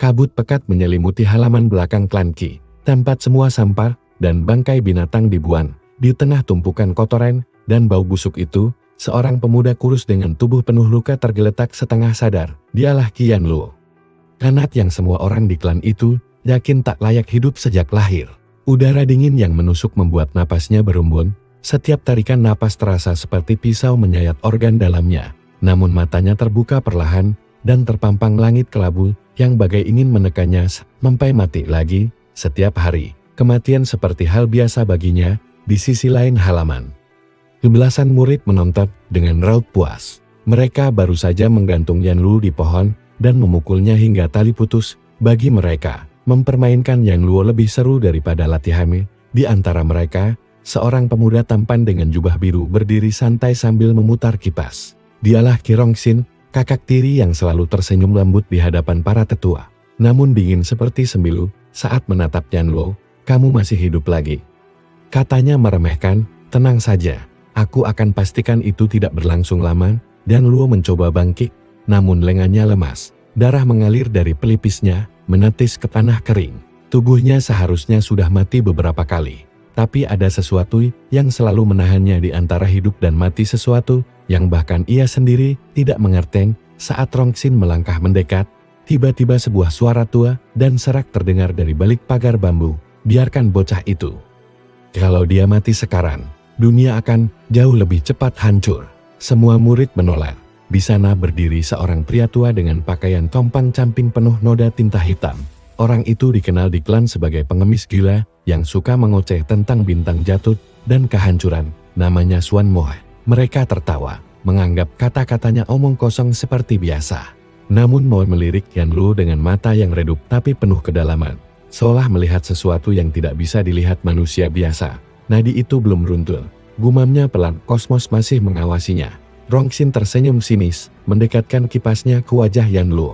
Kabut pekat menyelimuti halaman belakang klan Qi. Tempat semua sampah dan bangkai binatang dibuang. Di tengah tumpukan kotoran dan bau busuk itu, seorang pemuda kurus dengan tubuh penuh luka tergeletak setengah sadar. Dialah Qianlu. Anak yang semua orang di klan itu yakin tak layak hidup sejak lahir. Udara dingin yang menusuk membuat napasnya berembun. Setiap tarikan napas terasa seperti pisau menyayat organ dalamnya. Namun matanya terbuka perlahan dan terpampang langit kelabu yang bagai ingin menekannya sampai mati lagi. Setiap hari, kematian seperti hal biasa baginya. Di sisi lain halaman, belasan murid menonton dengan raut puas. Mereka baru saja menggantung Yanlu di pohon dan memukulnya hingga tali putus. Bagi mereka, mempermainkan Yanlu lebih seru daripada latihan. Di antara mereka, seorang pemuda tampan dengan jubah biru berdiri santai sambil memutar kipas. Dialah Qi Rongxin, kakak tiri yang selalu tersenyum lembut di hadapan para tetua. Namun dingin seperti sembilu saat menatap Yanlu. "Kamu masih hidup lagi," katanya meremehkan. "Tenang saja, aku akan pastikan itu tidak berlangsung lama." Yanlu mencoba bangkit, namun lengannya lemas. Darah mengalir dari pelipisnya, menetes ke tanah kering. Tubuhnya seharusnya sudah mati beberapa kali. Tapi ada sesuatu yang selalu menahannya di antara hidup dan mati, sesuatu yang bahkan ia sendiri tidak mengerti. Saat Rongxin melangkah mendekat, tiba-tiba sebuah suara tua dan serak terdengar dari balik pagar bambu. "Biarkan bocah itu. Kalau dia mati sekarang, dunia akan jauh lebih cepat hancur." Semua murid menolak. Di sana berdiri seorang pria tua dengan pakaian compang-camping penuh noda tinta hitam. Orang itu dikenal di klan sebagai pengemis gila yang suka mengoceh tentang bintang jatuh dan kehancuran. Namanya Xuan Mo. Mereka tertawa, menganggap kata-katanya omong kosong seperti biasa. Namun Mo melirik Yanlu dengan mata yang redup tapi penuh kedalaman, seolah melihat sesuatu yang tidak bisa dilihat manusia biasa. "Nadi itu belum runtuh," gumamnya pelan. Kosmos masih mengawasinya. Rongxin tersenyum sinis, mendekatkan kipasnya ke wajah Yanlu.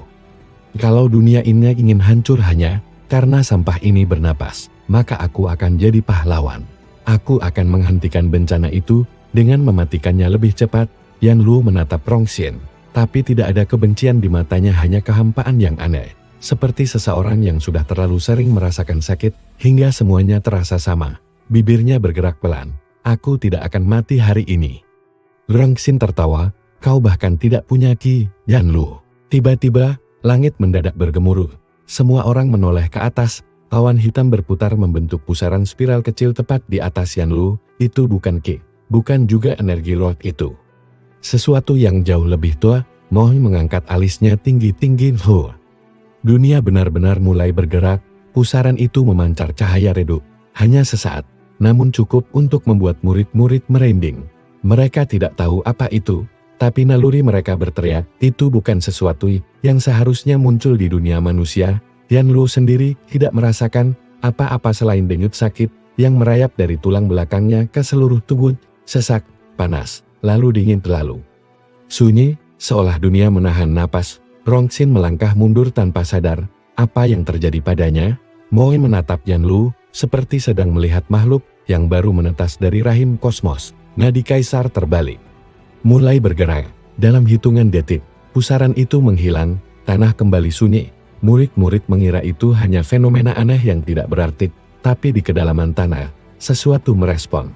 "Kalau dunia ini ingin hancur hanya karena sampah ini bernapas, maka aku akan jadi pahlawan. Aku akan menghentikan bencana itu dengan mematikannya lebih cepat." Yanlu menatap Rongxin, tapi tidak ada kebencian di matanya, hanya kehampaan yang aneh. Seperti seseorang yang sudah terlalu sering merasakan sakit, hingga semuanya terasa sama. Bibirnya bergerak pelan. "Aku tidak akan mati hari ini." Rongxin tertawa. "Kau bahkan tidak punya Qi, Yanlu." Tiba-tiba, langit mendadak bergemuruh. Semua orang menoleh ke atas. Awan hitam berputar membentuk pusaran spiral kecil tepat di atas Yanlu. Itu bukan Qi, bukan juga energi roh itu. Sesuatu yang jauh lebih tua. Mo mengangkat alisnya tinggi-tinggi. Dunia benar-benar mulai bergerak. Pusaran itu memancar cahaya redup. Hanya sesaat, namun cukup untuk membuat murid-murid merinding. Mereka tidak tahu apa itu, tapi naluri mereka berteriak. Itu bukan sesuatu yang seharusnya muncul di dunia manusia. Yanlu sendiri tidak merasakan apa-apa selain denyut sakit yang merayap dari tulang belakangnya ke seluruh tubuh. Sesak, panas, lalu dingin terlalu. Sunyi, seolah dunia menahan napas. Rongxin melangkah mundur tanpa sadar apa yang terjadi padanya. Mo menatap Yanlu seperti sedang melihat makhluk yang baru menetas dari rahim kosmos. Nadi kaisar terbalik, mulai bergerak. Dalam hitungan detik, pusaran itu menghilang, tanah kembali sunyi. Murid-murid mengira itu hanya fenomena aneh yang tidak berarti, tapi di kedalaman tanah, sesuatu merespon.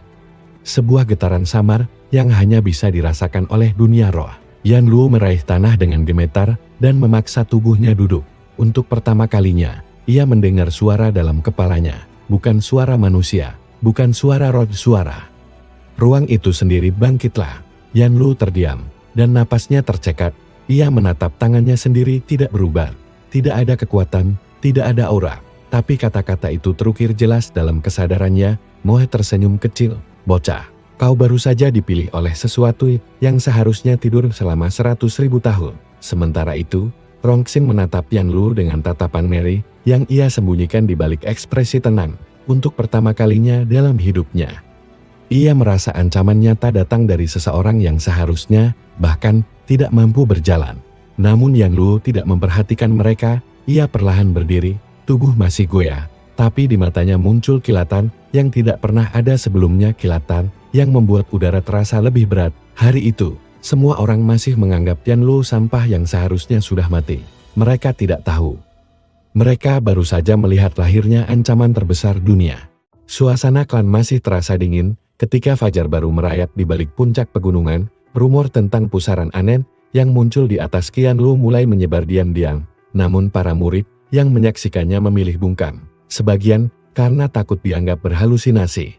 Sebuah getaran samar yang hanya bisa dirasakan oleh dunia roh. Yanlu meraih tanah dengan gemetar dan memaksa tubuhnya duduk. Untuk pertama kalinya, ia mendengar suara dalam kepalanya. Bukan suara manusia, bukan suara roh, suara. Ruang itu sendiri bangkitlah. Yanlu terdiam, dan napasnya tercekat. Ia menatap tangannya sendiri, tidak berubah. Tidak ada kekuatan, tidak ada aura. Tapi kata-kata itu terukir jelas dalam kesadarannya. Mo tersenyum kecil. "Bocah, kau baru saja dipilih oleh sesuatu yang seharusnya tidur selama 100.000 tahun. Sementara itu, Rongxin menatap Yanlu dengan tatapan meri yang ia sembunyikan di balik ekspresi tenang. Untuk pertama kalinya dalam hidupnya, ia merasa ancaman nyata datang dari seseorang yang seharusnya bahkan tidak mampu berjalan. Namun Yanlu tidak memperhatikan mereka. Ia perlahan berdiri, tubuh masih goyah, tapi di matanya muncul kilatan yang tidak pernah ada sebelumnya, kilatan yang membuat udara terasa lebih berat. Hari itu, semua orang masih menganggap Yanlu sampah yang seharusnya sudah mati. Mereka tidak tahu. Mereka baru saja melihat lahirnya ancaman terbesar dunia. Suasana klan masih terasa dingin ketika fajar baru merayap di balik puncak pegunungan. Rumor tentang pusaran aneh yang muncul di atas Qianlu mulai menyebar diam-diam. Namun para murid yang menyaksikannya memilih bungkam. Sebagian karena takut dianggap berhalusinasi.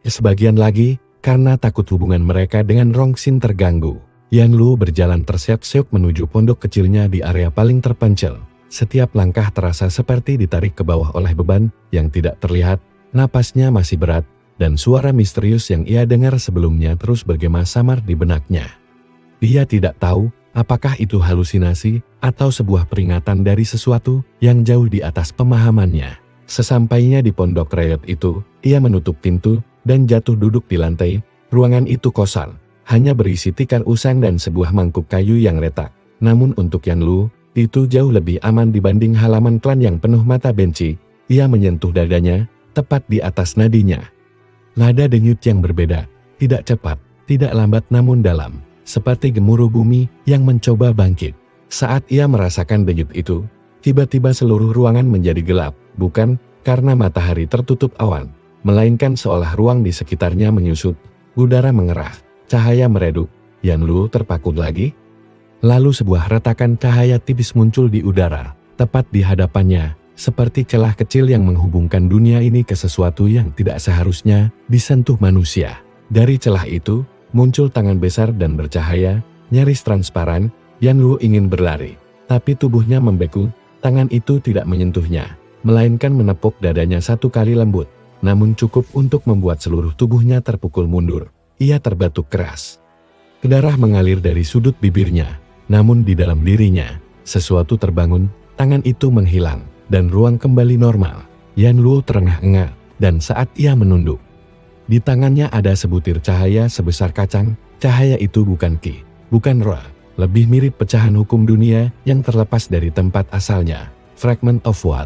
Sebagian lagi karena takut hubungan mereka dengan Rongxin terganggu. Yanlu berjalan terseok-seok menuju pondok kecilnya di area paling terpencil. Setiap langkah terasa seperti ditarik ke bawah oleh beban yang tidak terlihat. Napasnya masih berat, dan suara misterius yang ia dengar sebelumnya terus bergema samar di benaknya. Dia tidak tahu apakah itu halusinasi atau sebuah peringatan dari sesuatu yang jauh di atas pemahamannya. Sesampainya di pondok rakyat itu, ia menutup pintu dan jatuh duduk di lantai. Ruangan itu kosong, hanya berisi tikar usang dan sebuah mangkuk kayu yang retak. Namun untuk Yanlu, itu jauh lebih aman dibanding halaman klan yang penuh mata benci. Ia menyentuh dadanya, tepat di atas nadinya. Nada denyut yang berbeda, tidak cepat, tidak lambat namun dalam, seperti gemuruh bumi yang mencoba bangkit. Saat ia merasakan denyut itu, tiba-tiba seluruh ruangan menjadi gelap, bukan karena matahari tertutup awan, melainkan seolah ruang di sekitarnya menyusut, udara mengerah, cahaya meredup. Yanlu terpaku lagi. Lalu sebuah retakan cahaya tipis muncul di udara, tepat di hadapannya. Seperti celah kecil yang menghubungkan dunia ini ke sesuatu yang tidak seharusnya disentuh manusia. Dari celah itu, muncul tangan besar dan bercahaya, nyaris transparan. Yanlu ingin berlari, tapi tubuhnya membeku. Tangan itu tidak menyentuhnya, melainkan menepuk dadanya satu kali lembut, namun cukup untuk membuat seluruh tubuhnya terpukul mundur. Ia terbatuk keras. Darah mengalir dari sudut bibirnya, namun di dalam dirinya, sesuatu terbangun. Tangan itu menghilang, dan ruang kembali normal. Yanlu terengah-engah, dan saat ia menunduk, di tangannya ada sebutir cahaya sebesar kacang. Cahaya itu bukan Qi, bukan roh, lebih mirip pecahan hukum dunia yang terlepas dari tempat asalnya. Fragment of what?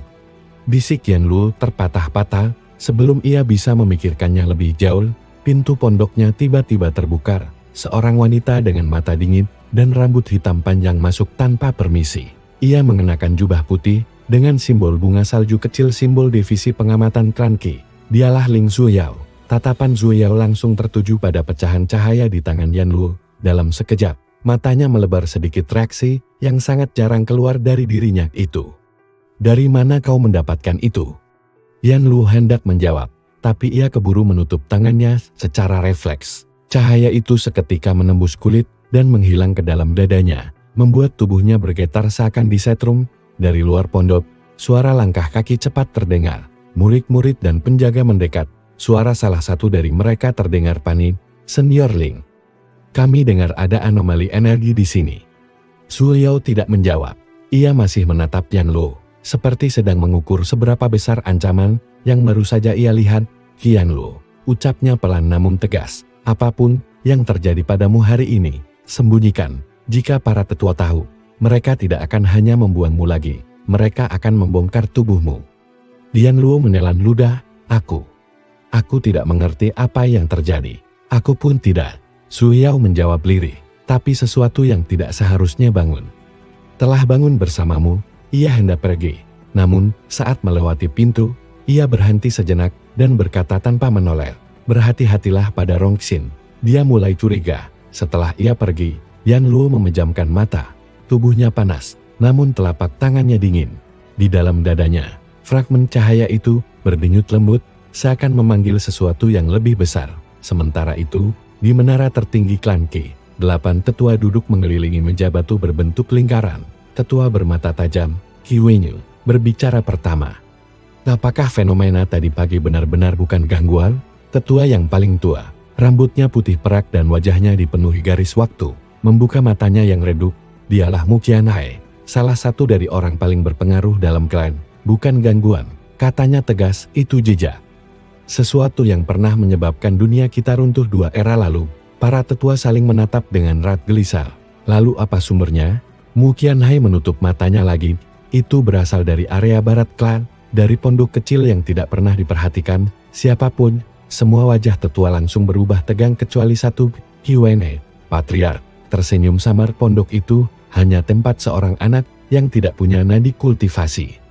Bisik Yanlu terpatah-patah. Sebelum ia bisa memikirkannya lebih jauh, pintu pondoknya tiba-tiba terbuka. Seorang wanita dengan mata dingin dan rambut hitam panjang masuk tanpa permisi. Ia mengenakan jubah putih dengan simbol bunga salju kecil, simbol divisi pengamatan klan Qi. Dialah Ling Zuyao. Tatapan Zuyao langsung tertuju pada pecahan cahaya di tangan Yanlu. Dalam sekejap, matanya melebar sedikit reaksi yang sangat jarang keluar dari dirinya itu. Dari mana kau mendapatkan itu? Yanlu hendak menjawab, tapi ia keburu menutup tangannya secara refleks. Cahaya itu seketika menembus kulit dan menghilang ke dalam dadanya, membuat tubuhnya bergetar seakan disetrum. Dari luar pondok, suara langkah kaki cepat terdengar. Murid-murid dan penjaga mendekat. Suara salah satu dari mereka terdengar panik. Senior Ling, kami dengar ada anomali energi di sini. Zuyao tidak menjawab. Ia masih menatap Yanlu, seperti sedang mengukur seberapa besar ancaman yang baru saja ia lihat. Yanlu, ucapnya pelan namun tegas. Apapun yang terjadi padamu hari ini, sembunyikan. Jika para tetua tahu, mereka tidak akan hanya membuangmu lagi, mereka akan membongkar tubuhmu. Yanlu menelan ludah. Aku tidak mengerti apa yang terjadi. Aku pun tidak. Zuyao menjawab lirih, tapi sesuatu yang tidak seharusnya bangun. Telah bangun bersamamu. Ia hendak pergi. Namun, saat melewati pintu, ia berhenti sejenak dan berkata tanpa menoleh, berhati-hatilah pada Rongxin. Dia mulai curiga. Setelah ia pergi, Yanlu memejamkan mata. Tubuhnya panas, namun telapak tangannya dingin. Di dalam dadanya, fragmen cahaya itu berdenyut lembut, seakan memanggil sesuatu yang lebih besar. Sementara itu, di menara tertinggi klan Qi, 8 tetua duduk mengelilingi meja batu berbentuk lingkaran. Tetua bermata tajam, Qi Wenyu, berbicara pertama. Apakah fenomena tadi pagi benar-benar bukan gangguan? Tetua yang paling tua, rambutnya putih perak dan wajahnya dipenuhi garis waktu, membuka matanya yang redup. Dialah Mu Qianhai, salah satu dari orang paling berpengaruh dalam klan. Bukan gangguan, katanya tegas, itu jejak. Sesuatu yang pernah menyebabkan dunia kita runtuh 2 era lalu. Para tetua saling menatap dengan rat gelisah. Lalu apa sumbernya? Mu Qianhai menutup matanya lagi. Itu berasal dari area barat klan, dari pondok kecil yang tidak pernah diperhatikan siapapun. Semua wajah tetua langsung berubah tegang kecuali satu, Qi Wenyu, patriark. Tersenyum samar. Pondok itu hanya tempat seorang anak yang tidak punya nadi kultivasi.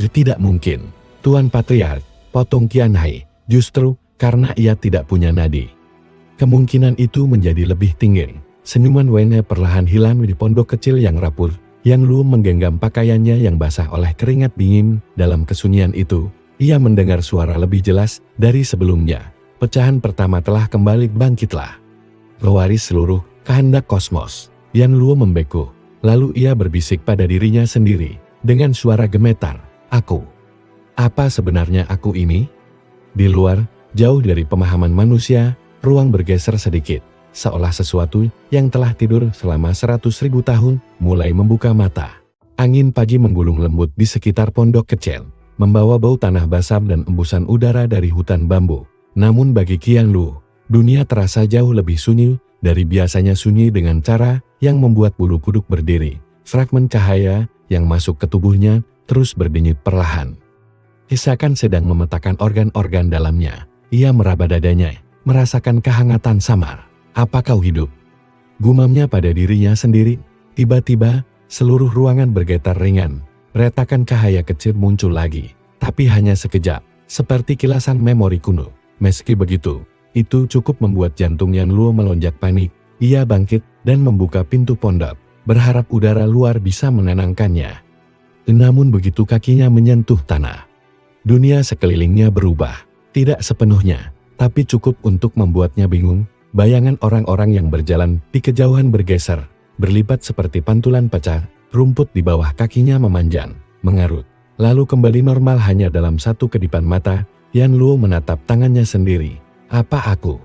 Tidak mungkin, Tuan Patriark, potong Qianhai, justru karena ia tidak punya nadi. Kemungkinan itu menjadi lebih tinggi. Senyuman Wenne perlahan hilang di pondok kecil yang rapuh. Yan Luo menggenggam pakaiannya yang basah oleh keringat dingin. Dalam kesunyian itu, ia mendengar suara lebih jelas dari sebelumnya. Pecahan pertama telah kembali bangkitlah. Pewaris seluruh kehendak kosmos. Yan Luo membeku. Lalu ia berbisik pada dirinya sendiri. Dengan suara gemetar, "Aku. Apa sebenarnya aku ini?" Di luar, jauh dari pemahaman manusia, ruang bergeser sedikit. Seolah sesuatu yang telah tidur selama 100.000 tahun mulai membuka mata. Angin pagi menggulung lembut di sekitar pondok kecil, membawa bau tanah basam dan embusan udara dari hutan bambu. Namun bagi Qian Luo, dunia terasa jauh lebih sunyi dari biasanya, sunyi dengan cara yang membuat bulu kuduk berdiri. Fragmen cahaya yang masuk ke tubuhnya terus berdenyut perlahan. Seakan sedang memetakan organ-organ dalamnya. Ia meraba dadanya, merasakan kehangatan samar. "Apa kau hidup?" gumamnya pada dirinya sendiri. Tiba-tiba, seluruh ruangan bergetar ringan. Retakan cahaya kecil muncul lagi, tapi hanya sekejap, seperti kilasan memori kuno. Meski begitu, itu cukup membuat jantung Yan Luo melonjak panik. Ia bangkit dan membuka pintu pondok, berharap udara luar bisa menenangkannya. Namun begitu kakinya menyentuh tanah, dunia sekelilingnya berubah. Tidak sepenuhnya, tapi cukup untuk membuatnya bingung. Bayangan orang-orang yang berjalan di kejauhan bergeser, berlipat seperti pantulan pecah. Rumput di bawah kakinya memanjang, mengarut, lalu kembali normal hanya dalam satu kedipan mata. Yan Luo menatap tangannya sendiri. Apa aku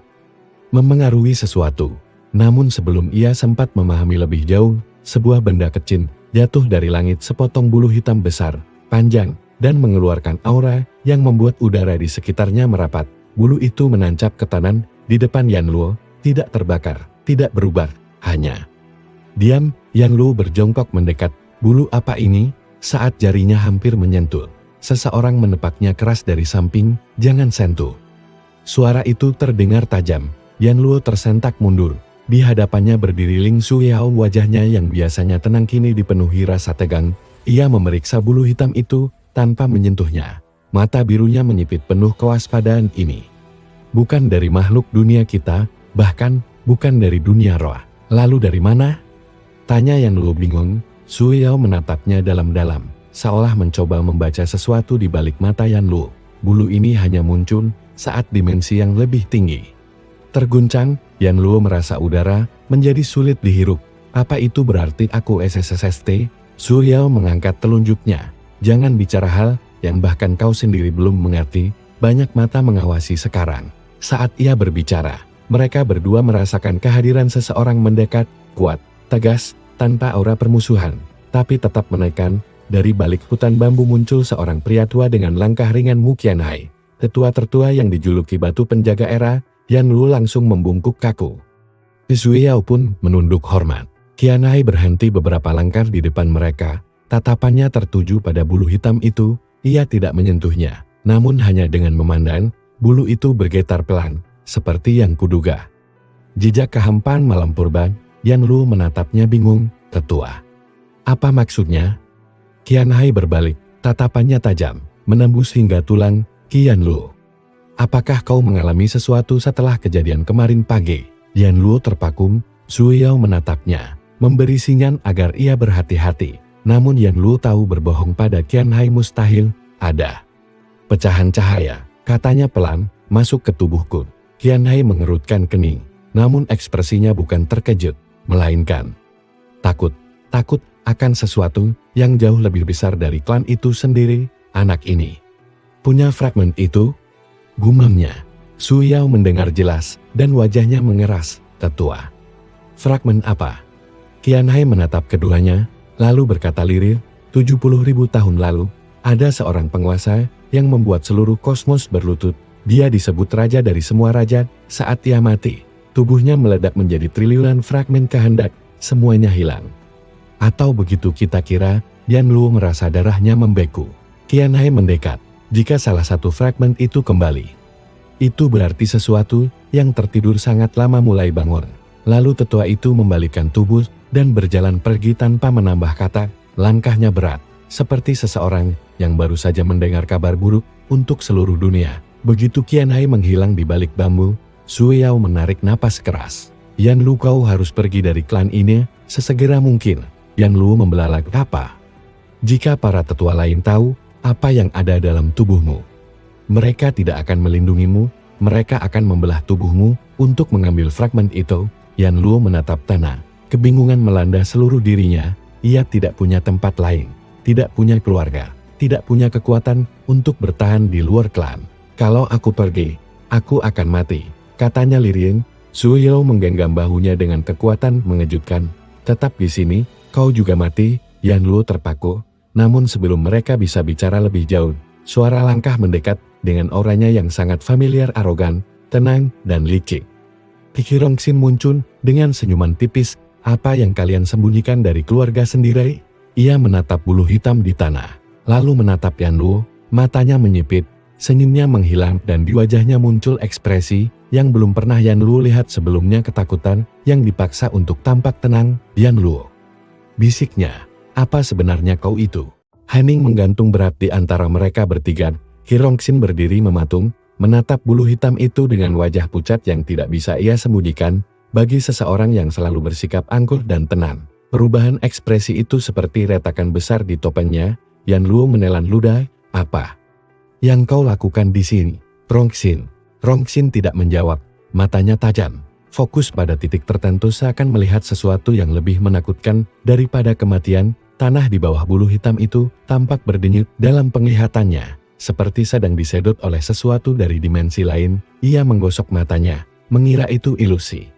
memengaruhi sesuatu? Namun sebelum ia sempat memahami lebih jauh, sebuah benda kecil jatuh dari langit, sepotong bulu hitam besar, panjang, dan mengeluarkan aura yang membuat udara di sekitarnya merapat. Bulu itu menancap ke tanah di depan Yan Luo, tidak terbakar, tidak berubah, hanya diam. Yan Luo berjongkok mendekat. "Bulu apa ini?" Saat jarinya hampir menyentuh, seseorang menepaknya keras dari samping. "Jangan sentuh." Suara itu terdengar tajam. Yan Luo tersentak mundur. Di hadapannya berdiri Ling Suyao, wajahnya yang biasanya tenang kini dipenuhi rasa tegang. Ia memeriksa bulu hitam itu tanpa menyentuhnya. Mata birunya menyipit penuh kewaspadaan. "Ini bukan dari makhluk dunia kita, bahkan bukan dari dunia roh. Lalu dari mana?" tanya Yan Luo bingung. Suyao menatapnya dalam-dalam, seolah mencoba membaca sesuatu di balik mata Yan Luo. Bulu ini hanya muncul saat dimensi yang lebih tinggi. Terguncang, Yan Luo merasa udara menjadi sulit dihirup. "Apa itu berarti aku SSST?" Suyao mengangkat telunjuknya. "Jangan bicara hal yang bahkan kau sendiri belum mengerti." Banyak mata mengawasi sekarang. Saat ia berbicara, mereka berdua merasakan kehadiran seseorang mendekat, kuat, tegas, tanpa aura permusuhan, tapi tetap menekan. Dari balik hutan bambu muncul seorang pria tua dengan langkah ringan. Mu Qianhai, tetua tertua yang dijuluki batu penjaga era. Yan Luo langsung membungkuk kaku. Suyao pun menunduk hormat. Qianhai berhenti beberapa langkah di depan mereka. Tatapannya tertuju pada bulu hitam itu. Ia tidak menyentuhnya, namun hanya dengan memandang, bulu itu bergetar pelan, seperti yang kuduga. Jejak kehampaan malam purba. Yan Luo menatapnya bingung. "Tetua, apa maksudnya?" Qianhai berbalik, tatapannya tajam, menembus hingga tulang. "Qian Luo, apakah kau mengalami sesuatu setelah kejadian kemarin pagi?" Yan Luo terpaku. Suyao menatapnya, memberi sinyal agar ia berhati-hati. Namun Yan Luo tahu berbohong pada Qianhai mustahil. "Ada pecahan cahaya," katanya pelan, "masuk ke tubuhku." Qianhai mengerutkan kening, namun ekspresinya bukan terkejut, melainkan takut. Takut akan sesuatu yang jauh lebih besar dari klan itu sendiri. "Anak ini punya fragmen itu?" gumamnya. Suyao mendengar jelas, dan wajahnya mengeras. "Tetua, fragmen apa?" Qianhai menatap keduanya, lalu berkata lirih, 70.000 tahun lalu, ada seorang penguasa yang membuat seluruh kosmos berlutut. Dia disebut raja dari semua raja. Saat ia mati, tubuhnya meledak menjadi triliunan fragmen kehendak. Semuanya hilang. Atau begitu kita kira. Yan Luo merasa darahnya membeku. Qianhai mendekat. Jika salah satu fragmen itu kembali, itu berarti sesuatu yang tertidur sangat lama mulai bangun. Lalu tetua itu membalikkan tubuh dan berjalan pergi tanpa menambah kata. Langkahnya berat, seperti seseorang yang baru saja mendengar kabar buruk untuk seluruh dunia. Begitu Qianhai menghilang di balik bambu, Zhu Yao menarik napas keras. Yan Lu, kau harus pergi dari klan ini sesegera mungkin. Yan Lu membelalak, apa? Jika para tetua lain tahu apa yang ada dalam tubuhmu, mereka tidak akan melindungimu, mereka akan membelah tubuhmu untuk mengambil fragmen itu. Yan Lu menatap tanah, kebingungan melanda seluruh dirinya. Ia tidak punya tempat lain, tidak punya keluarga, tidak punya kekuatan untuk bertahan di luar klan. Kalau aku pergi, aku akan mati, katanya lirih. Zhu Yao menggenggam bahunya dengan kekuatan mengejutkan. Tetap di sini, kau juga mati. Yan Lu terpaku, namun sebelum mereka bisa bicara lebih jauh, suara langkah mendekat dengan auranya yang sangat familiar, arogan, tenang, dan licik. Pikir Rongxin muncul dengan senyuman tipis. Apa yang kalian sembunyikan dari keluarga sendiri? Ia menatap bulu hitam di tanah, lalu menatap Yan Lu, matanya menyipit, senyumnya menghilang dan di wajahnya muncul ekspresi yang belum pernah Yan Lu lihat sebelumnya, ketakutan yang dipaksa untuk tampak tenang. Yan Lu, bisiknya, apa sebenarnya kau itu? Hening menggantung berat di antara mereka bertiga. Qi Rongxin berdiri mematung, menatap bulu hitam itu dengan wajah pucat yang tidak bisa ia sembunyikan. Bagi seseorang yang selalu bersikap angkuh dan tenang, perubahan ekspresi itu seperti retakan besar di topengnya. Yan Lu menelan ludah, apa yang kau lakukan di sini, Rongxin? Rongxin tidak menjawab, matanya tajam, fokus pada titik tertentu seakan melihat sesuatu yang lebih menakutkan daripada kematian. Tanah di bawah bulu hitam itu tampak berdenyut dalam penglihatannya, seperti sedang disedot oleh sesuatu dari dimensi lain. Ia menggosok matanya, mengira itu ilusi.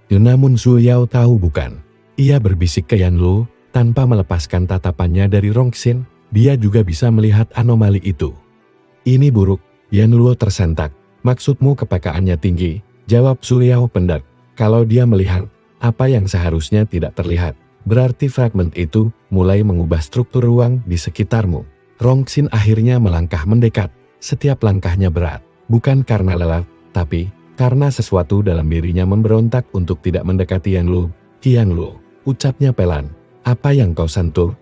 Namun Zhu Yao tahu bukan. Ia berbisik ke Yan Lu, tanpa melepaskan tatapannya dari Rongxin. Dia juga bisa melihat anomali itu. Ini buruk. Yan Lu tersentak. Maksudmu kepekaannya tinggi, jawab Zhu Yao pendak. Kalau dia melihat apa yang seharusnya tidak terlihat, berarti fragmen itu mulai mengubah struktur ruang di sekitarmu. Rongxin akhirnya melangkah mendekat. Setiap langkahnya berat, bukan karena lelah, tapi karena sesuatu dalam dirinya memberontak untuk tidak mendekati Yan Lu. Yan Lu, ucapnya pelan, apa yang kau sentuh?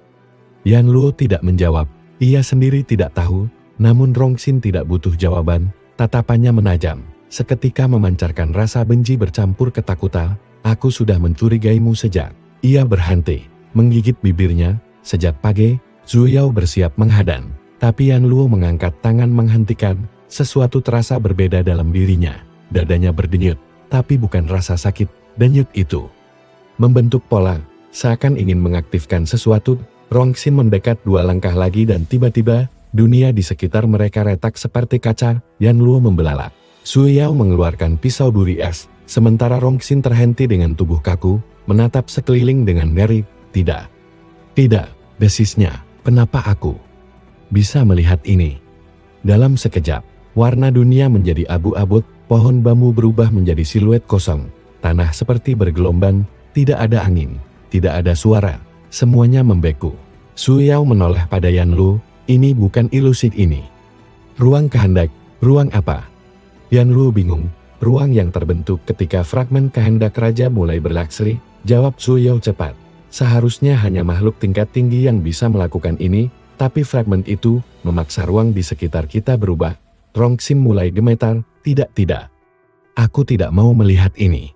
Yan Lu tidak menjawab, ia sendiri tidak tahu, namun Rongxin tidak butuh jawaban, tatapannya menajam, seketika memancarkan rasa benci bercampur ketakutan. Aku sudah mencurigaimu sejak. Ia berhenti, menggigit bibirnya. Sejak pagi, Zhu Yao bersiap menghadang, tapi Yan Lu mengangkat tangan menghentikan. Sesuatu terasa berbeda dalam dirinya. Dadanya berdenyut, tapi bukan rasa sakit. Denyut itu membentuk pola, seakan ingin mengaktifkan sesuatu. Rongxin mendekat 2 langkah lagi dan tiba-tiba, dunia di sekitar mereka retak seperti kaca. Yan Lu membelalak. Zhu Yao mengeluarkan pisau duri es, sementara Rongxin terhenti dengan tubuh kaku, menatap sekeliling dengan ngeri. Tidak, desisnya, kenapa aku bisa melihat ini? Dalam sekejap, warna dunia menjadi abu-abu. Pohon bambu berubah menjadi siluet kosong, tanah seperti bergelombang, tidak ada angin, tidak ada suara, semuanya membeku. Zhu Yao menoleh pada Yan Lu, ini bukan ilusi ini. Ruang kehendak, ruang apa? Yan Lu bingung, ruang yang terbentuk ketika fragmen kehendak raja mulai beraksi, jawab Zhu Yao cepat. Seharusnya hanya makhluk tingkat tinggi yang bisa melakukan ini, tapi fragmen itu memaksa ruang di sekitar kita berubah. Rongxin mulai gemetar, tidak. Aku tidak mau melihat ini.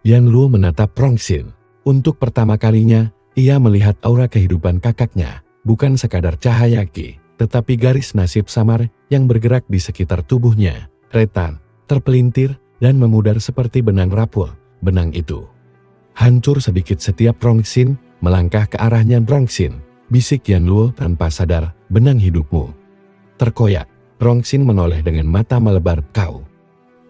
Yan Lu menatap Rongxin. Untuk pertama kalinya, ia melihat aura kehidupan kakaknya. Bukan sekadar cahaya Qi, tetapi garis nasib samar yang bergerak di sekitar tubuhnya. Retan, terpelintir, dan memudar seperti benang rapuh. Benang itu hancur sedikit setiap Rongxin melangkah ke arahnya. Rongxin, bisik Yan Lu tanpa sadar, benang hidupmu terkoyak. Rongxin menoleh dengan mata melebar, kau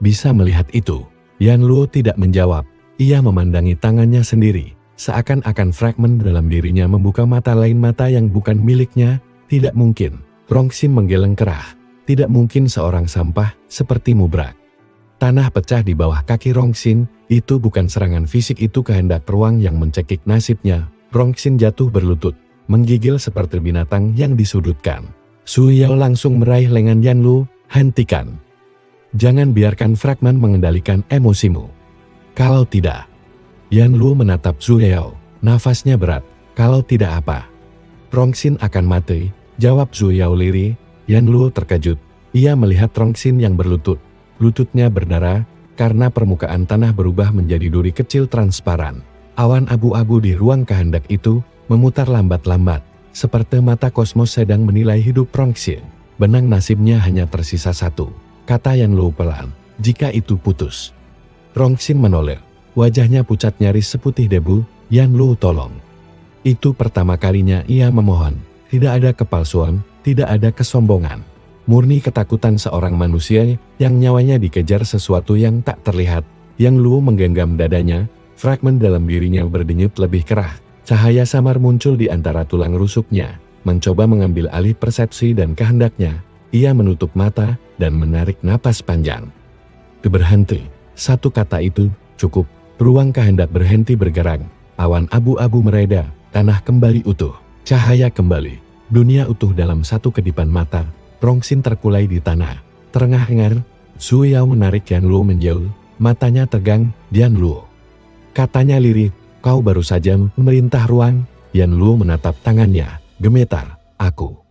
bisa melihat itu? Yan Lu tidak menjawab, ia memandangi tangannya sendiri, seakan-akan fragmen dalam dirinya membuka mata lain, mata yang bukan miliknya. Tidak mungkin, Rongxin menggeleng kerah, tidak mungkin seorang sampah seperti Mubrak. Tanah pecah di bawah kaki Rongxin, itu bukan serangan fisik, itu kehendak ruang yang mencekik nasibnya. Rongxin jatuh berlutut, menggigil seperti binatang yang disudutkan. Zhu Yao langsung meraih lengan Yan Lu, hentikan. Jangan biarkan fragmen mengendalikan emosimu. Kalau tidak. Yan Lu menatap Zhu Yao, nafasnya berat. Kalau tidak apa? Rongxin akan mati, jawab Zhu Yao lirih. Yan Luo terkejut. Ia melihat Rongxin yang berlutut. Lututnya berdarah, karena permukaan tanah berubah menjadi duri kecil transparan. Awan abu-abu di ruang kehendak itu memutar lambat-lambat, seperti mata kosmos sedang menilai hidup Rongxin. Benang nasibnya hanya tersisa satu, kata Yan Luo pelan, jika itu putus. Rongxin menoleh, wajahnya pucat nyaris seputih debu. Yan Luo tolong. Itu pertama kalinya ia memohon, tidak ada kepalsuan, tidak ada kesombongan. Murni ketakutan seorang manusia yang nyawanya dikejar sesuatu yang tak terlihat. Yang Luo menggenggam dadanya, fragmen dalam dirinya berdenyut lebih keras. Cahaya samar muncul di antara tulang rusuknya, mencoba mengambil alih persepsi dan kehendaknya. Ia menutup mata dan menarik napas panjang. Berhenti, satu kata itu cukup. Ruang kehendak berhenti bergerak. Awan abu-abu mereda, tanah kembali utuh, cahaya kembali. Dunia utuh dalam satu kedipan mata. Rongxin terkulai di tanah. Terengah-engah, Zhu Yao menarik Yan Luo menjauh. Matanya tegang. Yan Luo, katanya lirih, kau baru saja memerintah ruang. Yan Luo menatap tangannya, gemetar. Aku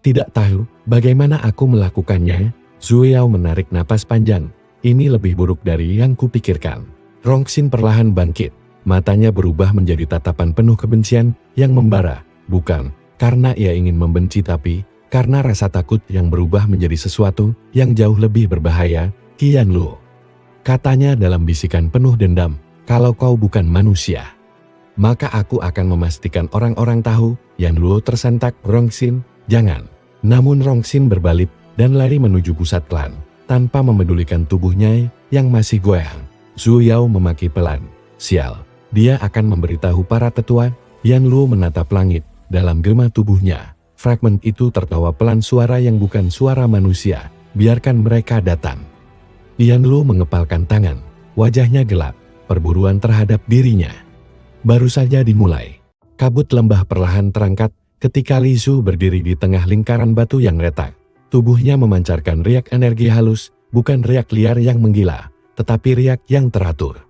tidak tahu bagaimana aku melakukannya. Zhu Yao menarik napas panjang. Ini lebih buruk dari yang kupikirkan. Rongxin perlahan bangkit. Matanya berubah menjadi tatapan penuh kebencian yang membara. Bukan karena ia ingin membenci, tapi karena rasa takut yang berubah menjadi sesuatu yang jauh lebih berbahaya. Yan Luo, katanya dalam bisikan penuh dendam, kalau kau bukan manusia, maka aku akan memastikan orang-orang tahu. Yan Luo tersentak. Rongxin, jangan. Namun Rongxin berbalik dan lari menuju pusat klan, tanpa memedulikan tubuhnya yang masih goyang. Zhu Yao memaki pelan. Sial, dia akan memberitahu para tetua. Yan Luo menatap langit. Dalam gema tubuhnya, fragmen itu tertawa pelan, suara yang bukan suara manusia. Biarkan mereka datang. Yan Luo mengepalkan tangan. Wajahnya gelap. Perburuan terhadap dirinya baru saja dimulai. Kabut lembah perlahan terangkat ketika Li Zhu berdiri di tengah lingkaran batu yang retak. Tubuhnya memancarkan riak energi halus, bukan riak liar yang menggila, tetapi riak yang teratur.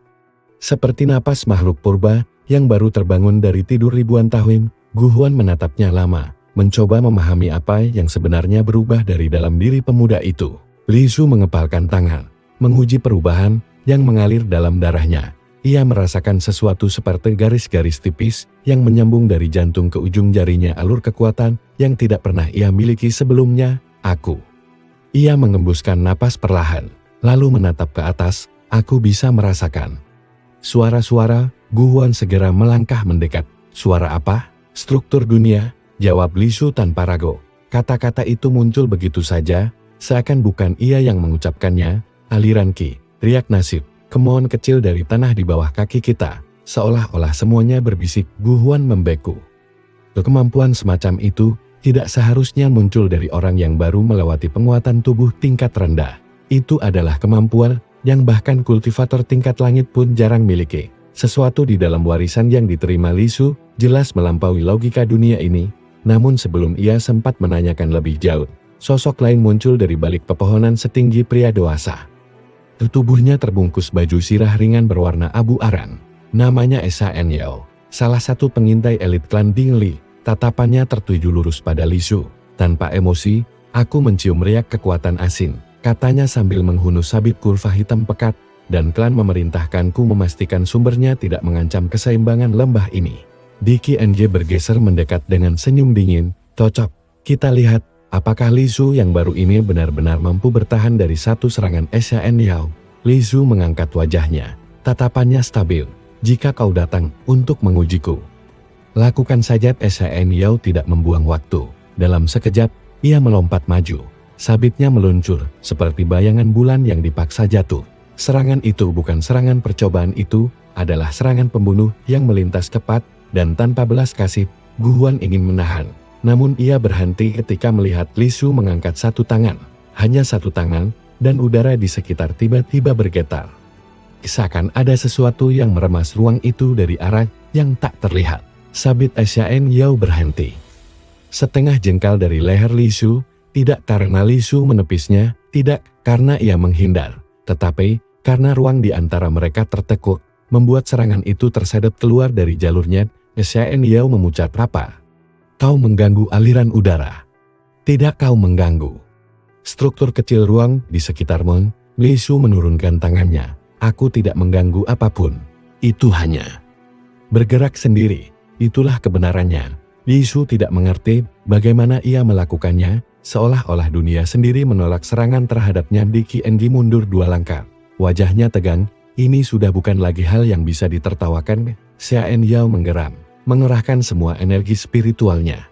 Seperti napas makhluk purba yang baru terbangun dari tidur ribuan tahun. Gu Huan menatapnya lama, mencoba memahami apa yang sebenarnya berubah dari dalam diri pemuda itu. Li Zhu mengepalkan tangan, menguji perubahan yang mengalir dalam darahnya. Ia merasakan sesuatu seperti garis-garis tipis yang menyambung dari jantung ke ujung jarinya, alur kekuatan yang tidak pernah ia miliki sebelumnya. Aku. Ia mengembuskan napas perlahan, lalu menatap ke atas. Aku bisa merasakan suara-suara. Gu Huan segera melangkah mendekat. Suara apa? Struktur dunia, jawab Li Zhu tanpa ragu. Kata-kata itu muncul begitu saja, seakan bukan ia yang mengucapkannya. Aliran ki, riak nasib, kemohon kecil dari tanah di bawah kaki kita, seolah-olah semuanya berbisik. Gu Huan membeku. Kemampuan semacam itu tidak seharusnya muncul dari orang yang baru melewati penguatan tubuh tingkat rendah. Itu adalah kemampuan yang bahkan kultivator tingkat langit pun jarang miliki. Sesuatu di dalam warisan yang diterima Li Zhu jelas melampaui logika dunia ini. Namun sebelum ia sempat menanyakan lebih jauh, sosok lain muncul dari balik pepohonan setinggi pria dewasa. Tubuhnya terbungkus baju sirah ringan berwarna abu aran. Namanya Shan Yao, salah satu pengintai elit klan Dingli. Tatapannya tertuju lurus pada Li Zhu. Tanpa emosi, aku mencium riak kekuatan asing, katanya sambil menghunus sabit kurva hitam pekat. Dan klan memerintahkanku memastikan sumbernya tidak mengancam keseimbangan lembah ini. Diki NJ bergeser mendekat dengan senyum dingin. Cocok. Kita lihat, apakah Li Zhu yang baru ini benar-benar mampu bertahan dari satu serangan Shan Yao. Li Zhu mengangkat wajahnya. Tatapannya stabil. Jika kau datang untuk mengujiku, lakukan saja. Shan Yao tidak membuang waktu. Dalam sekejap, ia melompat maju. Sabitnya meluncur, seperti bayangan bulan yang dipaksa jatuh. Serangan itu bukan serangan percobaan, itu adalah serangan pembunuh yang melintas cepat dan tanpa belas kasih. Gu Huan ingin menahan, namun ia berhenti ketika melihat Li Zhu mengangkat satu tangan. Hanya satu tangan, dan udara di sekitar tiba-tiba bergetar. Seakan ada sesuatu yang meremas ruang itu dari arah yang tak terlihat. Sabit Shan Yao berhenti setengah jengkal dari leher Li Zhu, tidak karena Li Zhu menepisnya, tidak karena ia menghindar, tetapi karena ruang di antara mereka tertekuk, membuat serangan itu tersedot keluar dari jalurnya. Shan Yao memucat rapat. Kau mengganggu aliran udara. Tidak, kau mengganggu struktur kecil ruang di sekitarmu. Li Shu menurunkan tangannya. Aku tidak mengganggu apapun. Itu hanya bergerak sendiri. Itulah kebenarannya. Li Shu tidak mengerti bagaimana ia melakukannya, seolah-olah dunia sendiri menolak serangan terhadapnya. Di Qianji mundur 2 langkah. Wajahnya tegang. Ini sudah bukan lagi hal yang bisa ditertawakan. Xian Yao menggeram, mengerahkan semua energi spiritualnya.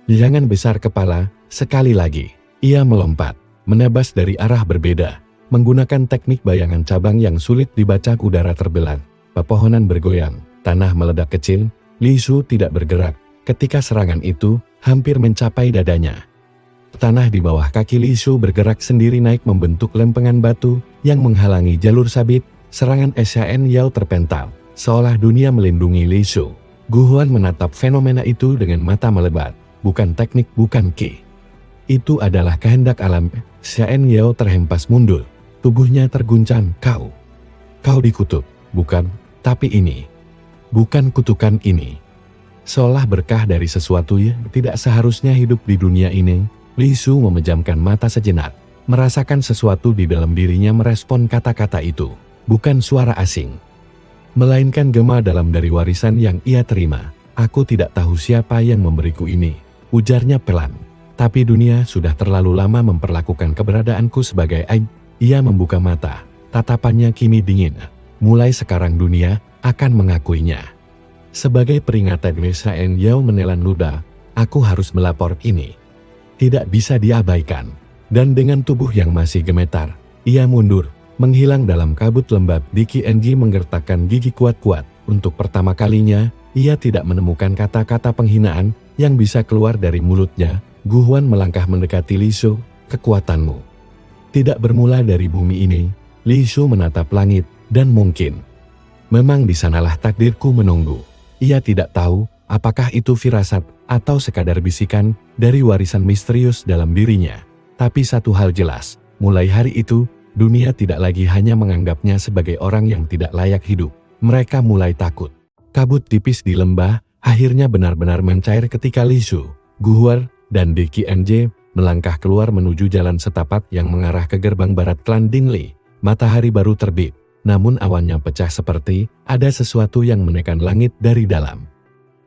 Jangan besar kepala. Sekali lagi, ia melompat, menebas dari arah berbeda. Menggunakan teknik bayangan cabang yang sulit dibaca, udara terbelah, pepohonan bergoyang, tanah meledak kecil. Li Shu tidak bergerak ketika serangan itu hampir mencapai dadanya. Tanah di bawah kaki Li Shu bergerak sendiri naik membentuk lempengan batu yang menghalangi jalur sabit. Serangan Xian Yao terpental, seolah dunia melindungi Li Shu. Gu Huan menatap fenomena itu dengan mata melebat. Bukan teknik, bukan ki. Itu adalah kehendak alam. Xian Yao terhempas mundur. Tubuhnya terguncang. Kau dikutuk. Bukan, tapi ini. Bukan kutukan ini. Seolah berkah dari sesuatu yang tidak seharusnya hidup di dunia ini. Li Shu memejamkan mata sejenak. Merasakan sesuatu di dalam dirinya merespon kata-kata itu. Bukan suara asing, melainkan gema dalam dari warisan yang ia terima. Aku tidak tahu siapa yang memberiku ini, ujarnya pelan. Tapi dunia sudah terlalu lama memperlakukan keberadaanku sebagai aib. Ia membuka mata, tatapannya kini dingin. Mulai sekarang dunia akan mengakuinya. Sebagai peringatan, Xian Yao menelan ludah. Aku harus melapor ini. Tidak bisa diabaikan. Dan dengan tubuh yang masih gemetar, ia mundur, menghilang dalam kabut lembab. Di Qianji menggertakkan gigi kuat-kuat. Untuk pertama kalinya, ia tidak menemukan kata-kata penghinaan yang bisa keluar dari mulutnya. Gu Huan melangkah mendekati Li Shu. Kekuatanmu tidak bermula dari bumi ini. Li Shu menatap langit, dan mungkin memang di sanalah takdirku menunggu. Ia tidak tahu apakah itu firasat atau sekadar bisikan dari warisan misterius dalam dirinya. Tapi satu hal jelas, mulai hari itu, dunia tidak lagi hanya menganggapnya sebagai orang yang tidak layak hidup. Mereka mulai takut. Kabut tipis di lembah akhirnya benar-benar mencair ketika Li Shu, Gu Huan, dan Di Qianji melangkah keluar menuju jalan setapak yang mengarah ke gerbang barat klan Dingli. Matahari baru terbit, namun awannya pecah seperti ada sesuatu yang menekan langit dari dalam.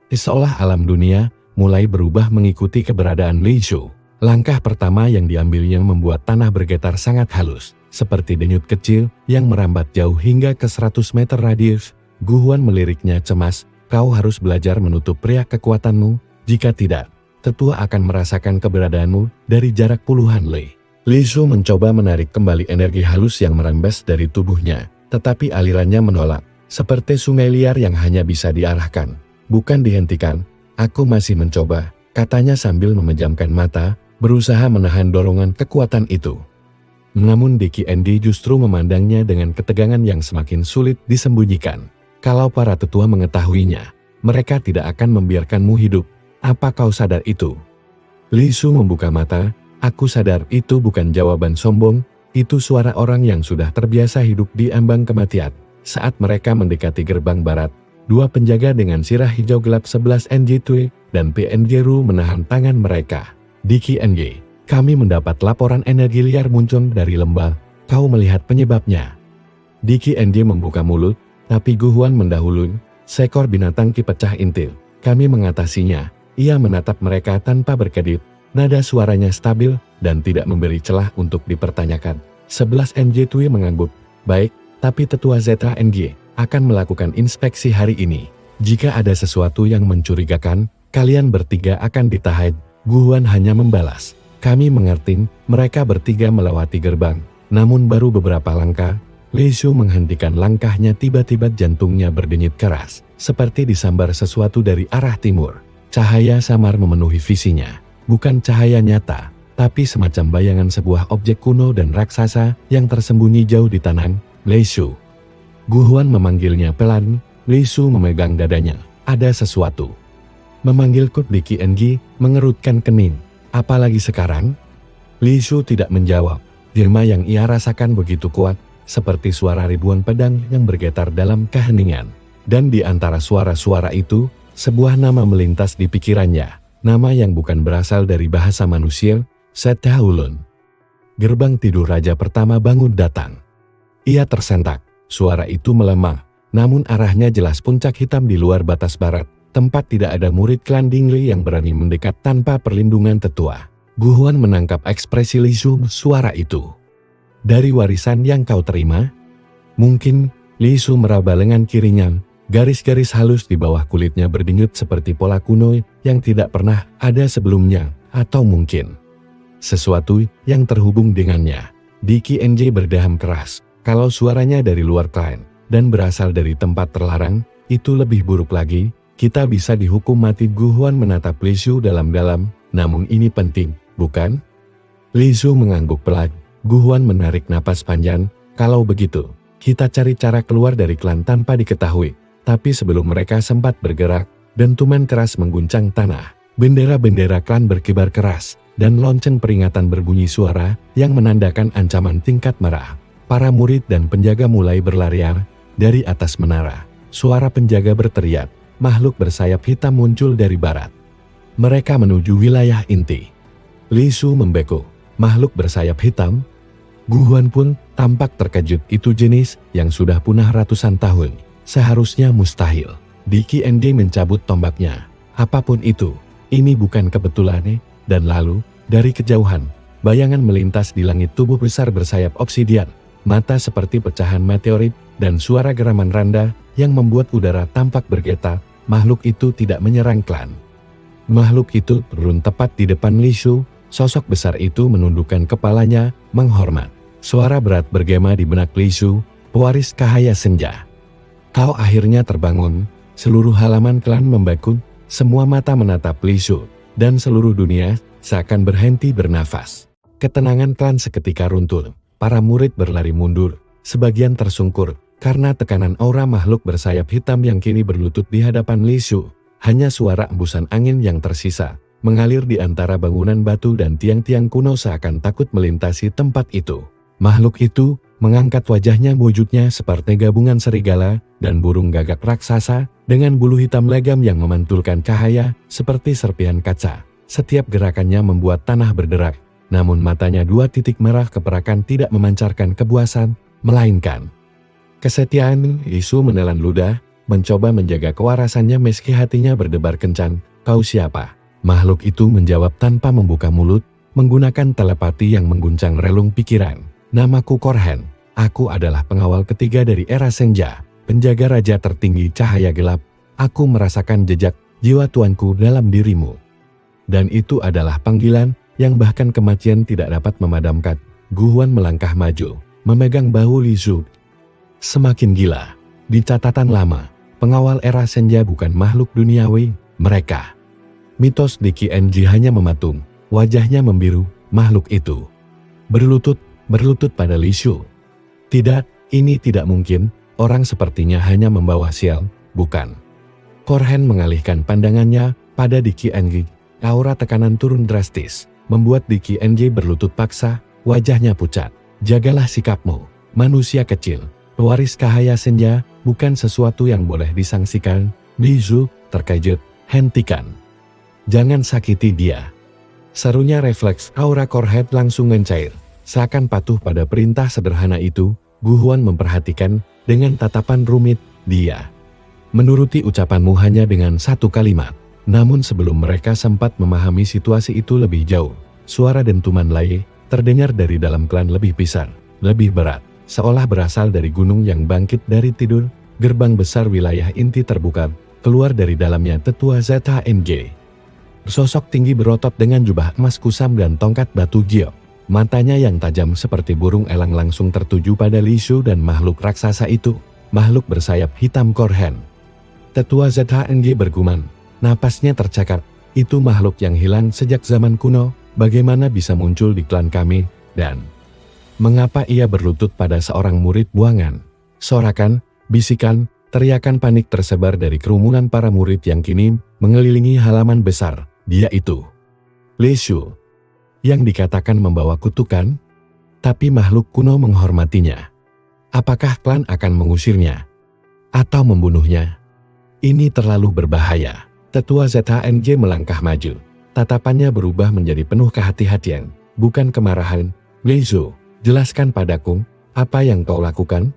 Seolah alam dunia mulai berubah mengikuti keberadaan Li Shu. Langkah pertama yang diambilnya membuat tanah bergetar sangat halus, seperti denyut kecil yang merambat jauh hingga ke 100 meter radius. Gu Huan meliriknya cemas. Kau harus belajar menutup riak kekuatanmu, jika tidak, tetua akan merasakan keberadaanmu dari jarak puluhan li. Li Shu mencoba menarik kembali energi halus yang merembes dari tubuhnya, tetapi alirannya menolak, seperti sungai liar yang hanya bisa diarahkan, bukan dihentikan. Aku masih mencoba, katanya sambil memejamkan mata, berusaha menahan dorongan kekuatan itu. Namun Di Qianji justru memandangnya dengan ketegangan yang semakin sulit disembunyikan. Kalau para tetua mengetahuinya, mereka tidak akan membiarkanmu hidup. Apa kau sadar itu? Li Shu membuka mata. Aku sadar. Itu bukan jawaban sombong. Itu suara orang yang sudah terbiasa hidup di ambang kematian. Saat mereka mendekati gerbang barat, dua penjaga dengan sirah hijau gelap 11 NJ Tui dan PNJ Ru menahan tangan mereka. Di Qianji, kami mendapat laporan energi liar muncul dari lembah. Kau melihat penyebabnya? Di Qianji membuka mulut, tapi Gu Huan mendahului. Seekor binatang ki pecah intil. Kami mengatasinya. Ia menatap mereka tanpa berkedip. Nada suaranya stabil dan tidak memberi celah untuk dipertanyakan. 11 NJ Tui mengangguk. Baik, tapi tetua Zetra NG akan melakukan inspeksi hari ini. Jika ada sesuatu yang mencurigakan, kalian bertiga akan ditahan. Gu Huan hanya membalas. Kami mengerti. Mereka bertiga melewati gerbang. Namun baru beberapa langkah, Li Shu menghentikan langkahnya. Tiba-tiba jantungnya berdenyut keras, seperti disambar sesuatu dari arah timur. Cahaya samar memenuhi visinya. Bukan cahaya nyata, tapi semacam bayangan sebuah objek kuno dan raksasa yang tersembunyi jauh di tanah. Li Shu. Gu Huan memanggilnya pelan. Li Shu memegang dadanya. Ada sesuatu. Memanggil Kut. Di Qianji mengerutkan kening. Apalagi sekarang? Li Shu tidak menjawab. Dirma yang ia rasakan begitu kuat, seperti suara ribuan pedang yang bergetar dalam keheningan. Dan di antara suara-suara itu, sebuah nama melintas di pikirannya. nama yang bukan berasal dari bahasa manusia, Setaulun. Gerbang tidur raja pertama bangun datang. Ia tersentak, suara itu melemah, namun arahnya jelas puncak hitam di luar batas barat, tempat tidak ada murid klan Dingli yang berani mendekat tanpa perlindungan tetua. Gu Huan menangkap ekspresi Li Shu suara itu. Dari warisan yang kau terima? Mungkin. Li Shu meraba lengan kirinya, garis-garis halus di bawah kulitnya berdenyut seperti pola kuno yang tidak pernah ada sebelumnya, atau mungkin sesuatu yang terhubung dengannya. Di QNJ berdaham keras, kalau suaranya dari luar klan dan berasal dari tempat terlarang, itu lebih buruk lagi, kita bisa dihukum mati. Gu Huan menatap Li Shu dalam-dalam, namun ini penting, bukan? Li Shu mengangguk pelan. Gu Huan menarik napas panjang, kalau begitu, kita cari cara keluar dari klan tanpa diketahui. Tapi sebelum mereka sempat bergerak, dentuman keras mengguncang tanah. Bendera-bendera klan berkibar keras, dan lonceng peringatan berbunyi suara yang menandakan ancaman tingkat merah. Para murid dan penjaga mulai berlarian dari atas menara. Suara penjaga berteriak, makhluk bersayap hitam muncul dari barat. Mereka menuju wilayah inti. Li Shu membeko, makhluk bersayap hitam? Gu Huan pun tampak terkejut, itu jenis yang sudah punah ratusan tahun. Seharusnya mustahil. Di QND mencabut tombaknya. Apapun itu, ini bukan kebetulan. Dan lalu, dari kejauhan, bayangan melintas di langit, tubuh besar bersayap obsidian, mata seperti pecahan meteorit, dan suara geraman randa yang membuat udara tampak bergetar. Makhluk itu tidak menyerang klan. Makhluk itu turun tepat di depan Li Shu. Sosok besar itu menundukkan kepalanya, menghormat. Suara berat bergema di benak Li Shu, pewaris cahaya senja. Kau akhirnya terbangun. Seluruh halaman klan membeku, semua mata menatap Li Shu, dan seluruh dunia seakan berhenti bernafas. Ketenangan klan seketika runtuh. Para murid berlari mundur, sebagian tersungkur, karena tekanan aura makhluk bersayap hitam yang kini berlutut di hadapan Li Shu. Hanya suara embusan angin yang tersisa mengalir di antara bangunan batu dan tiang-tiang kuno seakan takut melintasi tempat itu. Makhluk itu mengangkat wajahnya, wujudnya seperti gabungan serigala dan burung gagak raksasa dengan bulu hitam legam yang memantulkan cahaya seperti serpihan kaca. Setiap gerakannya membuat tanah berderak, namun matanya dua titik merah keperakan tidak memancarkan kepuasan, melainkan kesetiaan. Li Shu menelan ludah, mencoba menjaga kewarasannya meski hatinya berdebar kencang. Kau siapa? Makhluk itu menjawab tanpa membuka mulut, menggunakan telepati yang mengguncang relung pikiran. Namaku Korhen, aku adalah pengawal ketiga dari era senja, penjaga raja tertinggi cahaya gelap. Aku merasakan jejak jiwa tuanku dalam dirimu. Dan itu adalah panggilan yang bahkan kematian tidak dapat memadamkan. Gu Huan melangkah maju, memegang bahu Li Shu. Semakin gila. Di catatan lama, pengawal era senja bukan makhluk duniawi, mereka. Mitos di QNJ hanya mematung, wajahnya membiru, makhluk itu berlutut pada Li Shu. Tidak, ini tidak mungkin, orang sepertinya hanya membawa sial, bukan? Korhen mengalihkan pandangannya pada Di QNJ. Aura tekanan turun drastis, membuat Di QNJ berlutut paksa, wajahnya pucat. Jagalah sikapmu, manusia kecil. Pewaris cahaya senja bukan sesuatu yang boleh disangsikan. Li Shu terkejut, hentikan. Jangan sakiti dia. Serunya. Refleks aura Korhen langsung mencair. Seakan patuh pada perintah sederhana itu, Gu Huan memperhatikan dengan tatapan rumit. Dia menuruti ucapanmu hanya dengan satu kalimat. Namun sebelum mereka sempat memahami situasi itu lebih jauh, suara dentuman lay terdengar dari dalam klan lebih besar, lebih berat, seolah berasal dari gunung yang bangkit dari tidur. Gerbang besar wilayah inti terbuka, keluar dari dalamnya tetua ZHNG. Sosok tinggi berotot dengan jubah emas kusam dan tongkat batu giok. Matanya yang tajam seperti burung elang langsung tertuju pada Li Shu dan makhluk raksasa itu, makhluk bersayap hitam Korhen. Tetua ZHNG bergumam, napasnya tercakar, itu makhluk yang hilang sejak zaman kuno, bagaimana bisa muncul di klan kami, dan mengapa ia berlutut pada seorang murid buangan? Sorakan, bisikan, teriakan panik tersebar dari kerumunan para murid yang kini mengelilingi halaman besar. Dia itu Li Shu, yang dikatakan membawa kutukan, tapi makhluk kuno menghormatinya. Apakah klan akan mengusirnya? Atau membunuhnya? Ini terlalu berbahaya. Tetua ZHNG melangkah maju, Tatapannya berubah menjadi penuh kehati-hatian, bukan kemarahan. Lisu, jelaskan padaku, apa yang kau lakukan?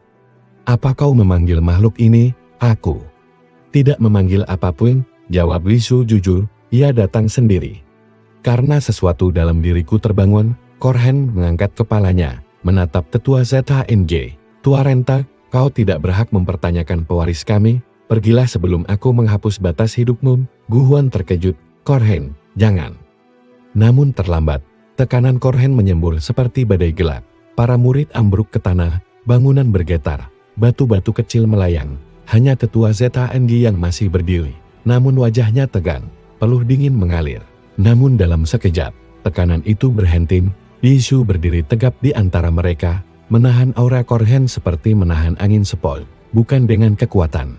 Apa kau memanggil makhluk ini? Aku tidak memanggil apapun, jawab Lisu jujur, ia datang sendiri. Karena sesuatu dalam diriku terbangun, Korhen mengangkat kepalanya, menatap tetua ZHNG. Tua Renta, kau tidak berhak mempertanyakan pewaris kami, pergilah sebelum aku menghapus batas hidupmu. Guhuan terkejut, Korhen, jangan. Namun terlambat, tekanan Korhen menyembur seperti badai gelap. Para murid ambruk ke tanah, bangunan bergetar, batu-batu kecil melayang. Hanya tetua ZHNG yang masih berdiri, namun wajahnya tegang, peluh dingin mengalir. Namun dalam sekejap, tekanan itu berhenti. Lisu berdiri tegap di antara mereka, menahan aura Korhen seperti menahan angin sepoi, bukan dengan kekuatan,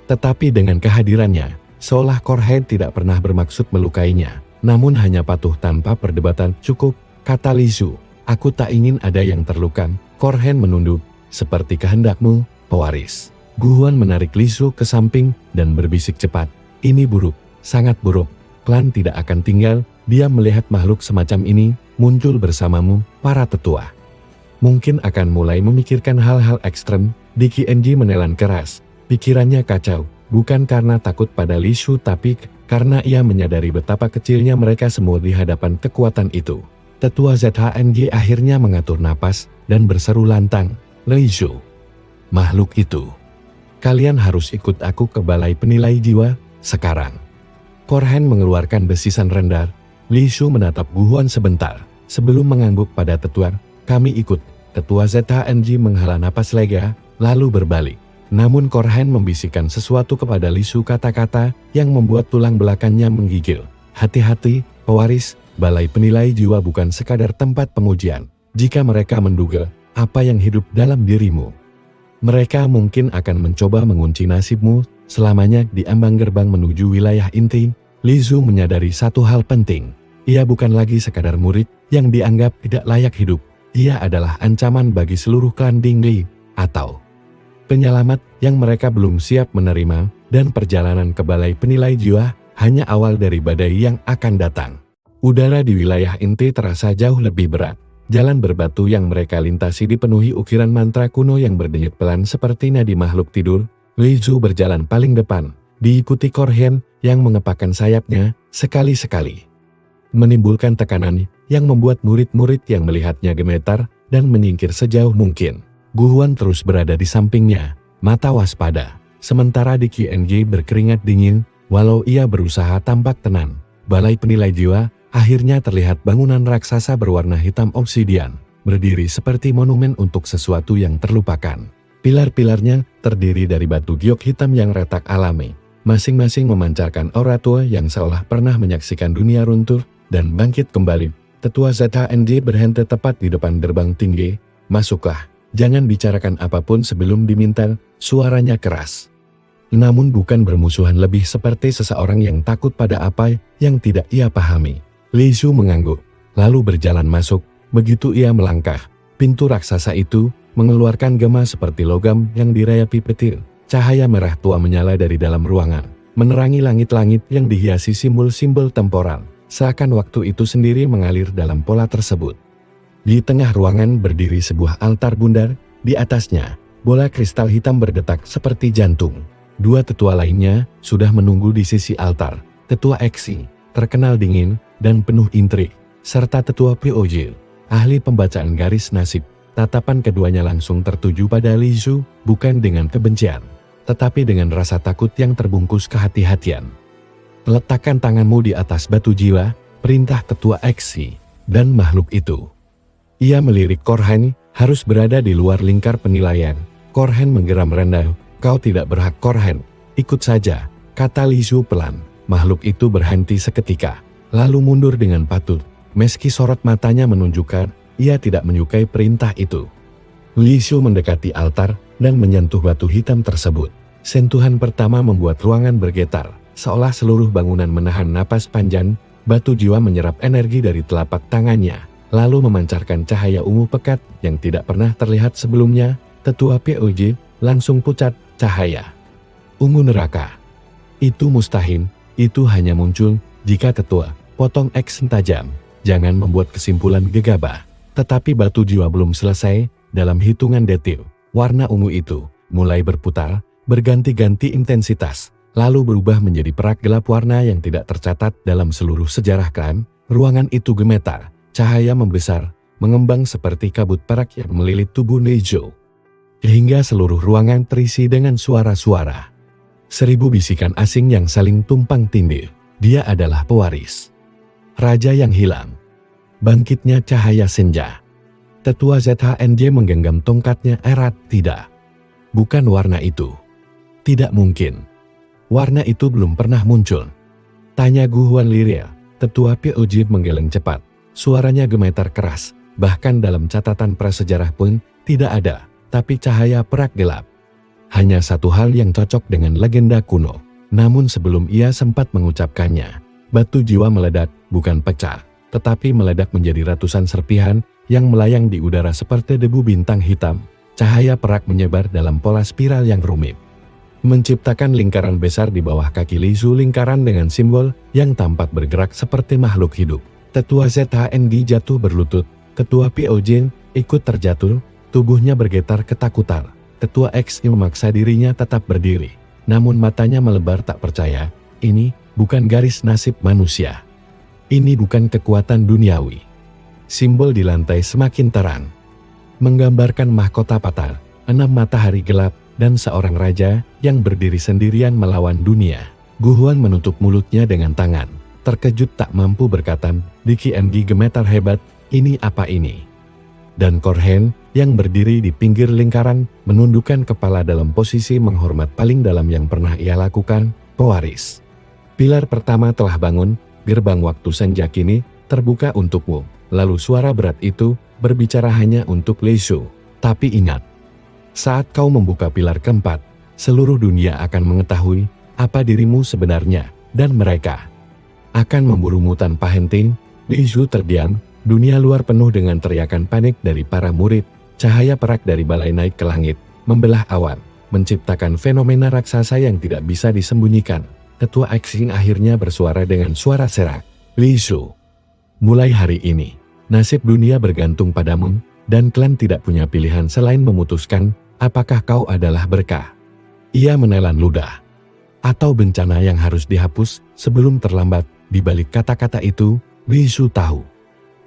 tetapi dengan kehadirannya, seolah Korhen tidak pernah bermaksud melukainya, namun hanya patuh tanpa perdebatan. Cukup, kata Lisu, aku tak ingin ada yang terluka. Korhen menunduk, seperti kehendakmu, pewaris. Guhuan menarik Lisu ke samping dan berbisik cepat, ini buruk, sangat buruk, klan tidak akan tinggal. Dia melihat makhluk semacam ini muncul bersamamu, para tetua. Mungkin akan mulai memikirkan hal-hal ekstrem. Diki NG menelan keras, pikirannya kacau, bukan karena takut pada Lisu tapi karena ia menyadari betapa kecilnya mereka semua di hadapan kekuatan itu. Tetua ZHNG akhirnya mengatur napas dan berseru lantang, Lisu, makhluk itu, kalian harus ikut aku ke balai penilai jiwa, sekarang. Korhen mengeluarkan desisan rendah. Lisu menatap Guhuan sebentar, sebelum mengangguk pada tetua, kami ikut. Tetua ZHNG menghela napas lega, lalu berbalik. Namun Korhen membisikkan sesuatu kepada Lisu, kata-kata yang membuat tulang belakangnya menggigil. Hati-hati, pewaris, balai penilai jiwa bukan sekadar tempat pengujian. Jika mereka menduga apa yang hidup dalam dirimu, mereka mungkin akan mencoba mengunci nasibmu selamanya di ambang gerbang menuju wilayah inti. Lisu menyadari satu hal penting. Ia bukan lagi sekadar murid yang dianggap tidak layak hidup. Ia adalah ancaman bagi seluruh klan Dingli, atau penyelamat yang mereka belum siap menerima, dan perjalanan ke balai penilai jiwa hanya awal dari badai yang akan datang. Udara di wilayah inti terasa jauh lebih berat. Jalan berbatu yang mereka lintasi dipenuhi ukiran mantra kuno yang berdenyut pelan seperti nadi makhluk tidur. Lisu berjalan paling depan, diikuti Korhen yang mengepakkan sayapnya sekali-sekali, menimbulkan tekanan yang membuat murid-murid yang melihatnya gemetar dan menyingkir sejauh mungkin. Guhuan terus berada di sampingnya, mata waspada, sementara Diki NG berkeringat dingin, walau ia berusaha tampak tenang. Balai penilai jiwa akhirnya terlihat bangunan raksasa berwarna hitam obsidian, berdiri seperti monumen untuk sesuatu yang terlupakan. Pilar-pilarnya terdiri dari batu giok hitam yang retak alami, masing-masing memancarkan aura tua yang seolah pernah menyaksikan dunia runtuh dan bangkit kembali. Tetua ZHNG berhenti tepat di depan gerbang tinggi. Masuklah, jangan bicarakan apapun sebelum diminta, suaranya keras. Namun bukan bermusuhan, lebih seperti seseorang yang takut pada apa yang tidak ia pahami. Lisu mengangguk, lalu berjalan masuk. Begitu ia melangkah, pintu raksasa itu mengeluarkan gema seperti logam yang dirayapi petir. Cahaya merah tua menyala dari dalam ruangan, menerangi langit-langit yang dihiasi simbol-simbol temporal, seakan waktu itu sendiri mengalir dalam pola tersebut. Di tengah ruangan berdiri sebuah altar bundar, di atasnya, bola kristal hitam berdetak seperti jantung. Dua tetua lainnya sudah menunggu di sisi altar, Tetua Eksi, terkenal dingin dan penuh intrik, serta Tetua POJ, ahli pembacaan garis nasib. Tatapan keduanya langsung tertuju pada Lisu, bukan dengan kebencian, tetapi dengan rasa takut yang terbungkus kehati-hatian. Letakkan tanganmu di atas batu jiwa, perintah Tetua Eksi, dan makhluk itu. Ia melirik Korhen, harus berada di luar lingkar penilaian. Korhen menggeram rendah, kau tidak berhak Korhen, ikut saja, kata Lisu pelan. Makhluk itu berhenti seketika, lalu mundur dengan patut, meski sorot matanya menunjukkan ia tidak menyukai perintah itu. Lisu mendekati altar dan menyentuh batu hitam tersebut. Sentuhan pertama membuat ruangan bergetar, seolah seluruh bangunan menahan napas panjang. Batu jiwa menyerap energi dari telapak tangannya, lalu memancarkan cahaya ungu pekat yang tidak pernah terlihat sebelumnya. Tetua POJ langsung pucat, cahaya ungu neraka. Itu mustahil, itu hanya muncul jika Tetua potong action tajam. Jangan membuat kesimpulan gegabah. Tetapi batu jiwa belum selesai. Dalam hitungan detil, warna ungu itu mulai berputar, berganti-ganti intensitas, lalu berubah menjadi perak gelap warna yang tidak tercatat dalam seluruh sejarah klan. Ruangan itu gemetar, cahaya membesar, mengembang seperti kabut perak yang melilit tubuh Nejo. Hingga seluruh ruangan terisi dengan suara-suara. 1000 bisikan asing yang saling tumpang tindih. Dia adalah pewaris raja yang hilang. Bangkitnya cahaya senja. Tetua ZHNJ menggenggam tongkatnya erat. Tidak. Bukan warna itu. Tidak mungkin. Warna itu belum pernah muncul. Tanya Gu Huan Liria. Tetua POJ menggeleng cepat. Suaranya gemetar keras. Bahkan dalam catatan prasejarah pun tidak ada. Tapi cahaya perak gelap. Hanya satu hal yang cocok dengan legenda kuno. Namun sebelum ia sempat mengucapkannya, batu jiwa meledak, bukan pecah, tetapi meledak menjadi ratusan serpihan yang melayang di udara seperti debu bintang hitam. Cahaya perak menyebar dalam pola spiral yang rumit, menciptakan lingkaran besar di bawah kaki Lisu, lingkaran dengan simbol yang tampak bergerak seperti makhluk hidup. Tetua ZHNG jatuh berlutut, Ketua POJ ikut terjatuh, tubuhnya bergetar ketakutan. Tetua XI memaksa dirinya tetap berdiri, namun matanya melebar tak percaya. Ini bukan garis nasib manusia. Ini bukan kekuatan duniawi. Simbol di lantai semakin terang, menggambarkan mahkota patah, 6 matahari gelap, dan seorang raja yang berdiri sendirian melawan dunia. Gu Huan menutup mulutnya dengan tangan, terkejut tak mampu berkata. Diki NG gemetar hebat. Ini apa ini? Dan Korhen yang berdiri di pinggir lingkaran menundukkan kepala dalam posisi menghormat paling dalam yang pernah ia lakukan. Pewaris pilar pertama telah bangun, gerbang waktu senja kini terbuka untukmu. Lalu suara berat itu berbicara hanya untuk Lisu. Tapi ingat, saat kau membuka pilar keempat, seluruh dunia akan mengetahui apa dirimu sebenarnya, dan mereka akan memburumu tanpa henti. Lisu terdiam. Dunia luar penuh dengan teriakan panik dari para murid. Cahaya perak dari balai naik ke langit, membelah awan, menciptakan fenomena raksasa yang tidak bisa disembunyikan. Tetua Xing akhirnya bersuara dengan suara serak. Lisu, mulai hari ini, nasib dunia bergantung padamu, dan klan tidak punya pilihan selain memutuskan apakah kau adalah berkah, ia menelan ludah, atau bencana yang harus dihapus sebelum terlambat. Di balik kata-kata itu, Lisu tahu.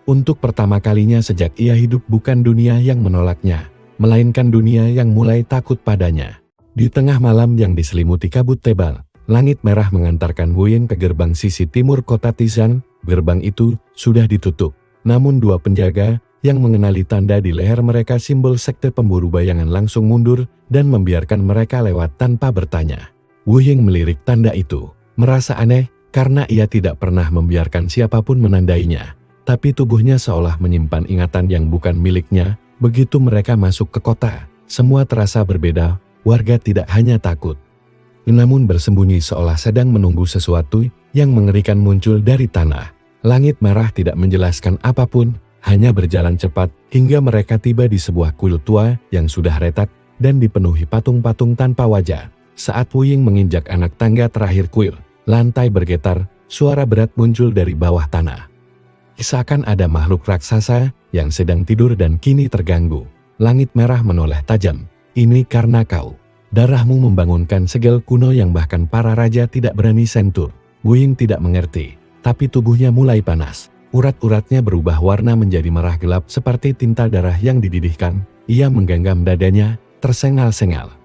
Untuk pertama kalinya sejak ia hidup, bukan dunia yang menolaknya, melainkan dunia yang mulai takut padanya. Di tengah malam yang diselimuti kabut tebal, langit merah mengantarkan Wuyin ke gerbang sisi timur kota Tizan. Gerbang itu sudah ditutup, namun 2 penjaga yang mengenali tanda di leher mereka simbol sekte pemburu bayangan langsung mundur dan membiarkan mereka lewat tanpa bertanya. Wuyin melirik tanda itu, merasa aneh karena ia tidak pernah membiarkan siapapun menandainya. Tapi tubuhnya seolah menyimpan ingatan yang bukan miliknya. Begitu mereka masuk ke kota, semua terasa berbeda. Warga tidak hanya takut, namun bersembunyi seolah sedang menunggu sesuatu yang mengerikan muncul dari tanah. Langit merah tidak menjelaskan apapun, hanya berjalan cepat hingga mereka tiba di sebuah kuil tua yang sudah retak dan dipenuhi patung-patung tanpa wajah. Saat Wuyin menginjak anak tangga terakhir kuil, lantai bergetar, suara berat muncul dari bawah tanah. Seakan ada makhluk raksasa yang sedang tidur dan kini terganggu. Langit merah menoleh tajam. Ini karena kau. Darahmu membangunkan segel kuno yang bahkan para raja tidak berani sentuh. Wuyin tidak mengerti, tapi tubuhnya mulai panas. Urat-uratnya berubah warna menjadi merah gelap seperti tinta darah yang dididihkan. Ia menggenggam dadanya, tersengal-sengal.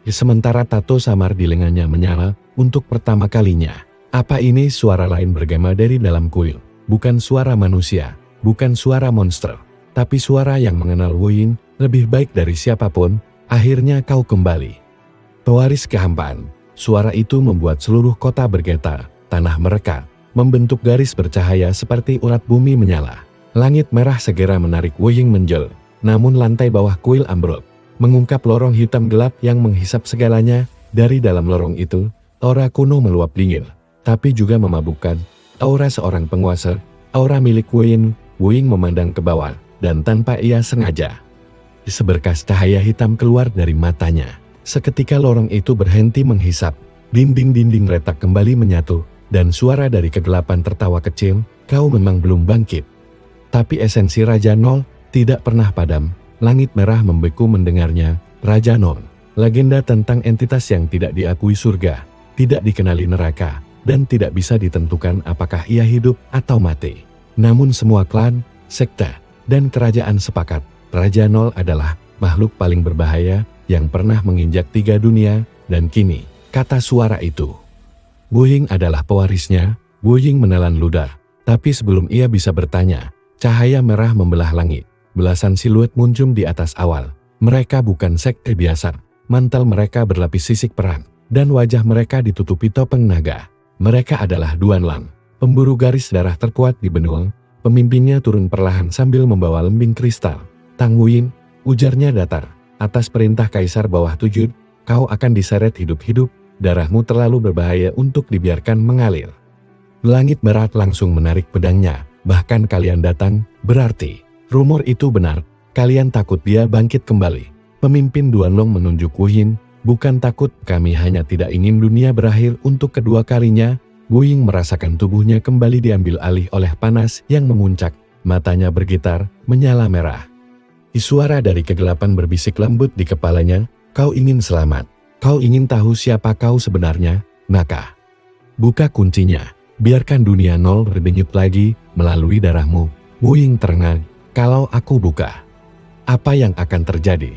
Sementara tato samar di lengannya menyala untuk pertama kalinya. Apa ini? Suara lain bergema dari dalam kuil. Bukan suara manusia, bukan suara monster, tapi suara yang mengenal Wuyin lebih baik dari siapapun. Akhirnya kau kembali. Pewaris kehampaan. Suara itu membuat seluruh kota bergetar. Tanah merekat, membentuk garis bercahaya seperti urat bumi menyala. Langit merah segera menarik Wuyin menjel. Namun lantai bawah kuil ambruk, mengungkap lorong hitam gelap yang menghisap segalanya. Dari dalam lorong itu, aura kuno meluap dingin, tapi juga memabukkan. Aura seorang penguasa, aura milik Wuyin. Wuyin memandang ke bawah, dan tanpa ia sengaja, seberkas cahaya hitam keluar dari matanya. Seketika lorong itu berhenti menghisap. Dinding-dinding retak kembali menyatu, dan suara dari kegelapan tertawa kecil, kau memang belum bangkit. Tapi esensi Raja Nol tidak pernah padam. Langit merah membeku mendengarnya. Raja Nol, legenda tentang entitas yang tidak diakui surga, tidak dikenali neraka, dan tidak bisa ditentukan apakah ia hidup atau mati. Namun semua klan, sekte, dan kerajaan sepakat, Raja Nol adalah makhluk paling berbahaya yang pernah menginjak 3 dunia, dan kini, kata suara itu. Wu Ying adalah pewarisnya. Wu Ying menelan ludah, tapi sebelum ia bisa bertanya, cahaya merah membelah langit. Belasan siluet muncul di atas awal. Mereka bukan sekte biasa. Mantel mereka berlapis sisik perang, dan wajah mereka ditutupi topeng naga. Mereka adalah Duan Lang, pemburu garis darah terkuat di benua. Pemimpinnya turun perlahan sambil membawa lembing kristal. Tang Wuyin, ujarnya datar, atas perintah Kaisar Bawah Tujuh, kau akan diseret hidup-hidup. Darahmu terlalu berbahaya untuk dibiarkan mengalir. Langit merah langsung menarik pedangnya. Bahkan kalian datang, berarti rumor itu benar. Kalian takut dia bangkit kembali. Pemimpin Duanlong menunjuk Wu Ying, bukan takut, kami hanya tidak ingin dunia berakhir untuk kedua kalinya. Wu Ying merasakan tubuhnya kembali diambil alih oleh panas yang memuncak. Matanya bergetar, menyala merah. Suara dari kegelapan berbisik lembut di kepalanya, kau ingin selamat. Kau ingin tahu siapa kau sebenarnya, maka buka kuncinya. Biarkan dunia nol berdenyut lagi melalui darahmu. Wu Ying terengah, kalau aku buka, apa yang akan terjadi?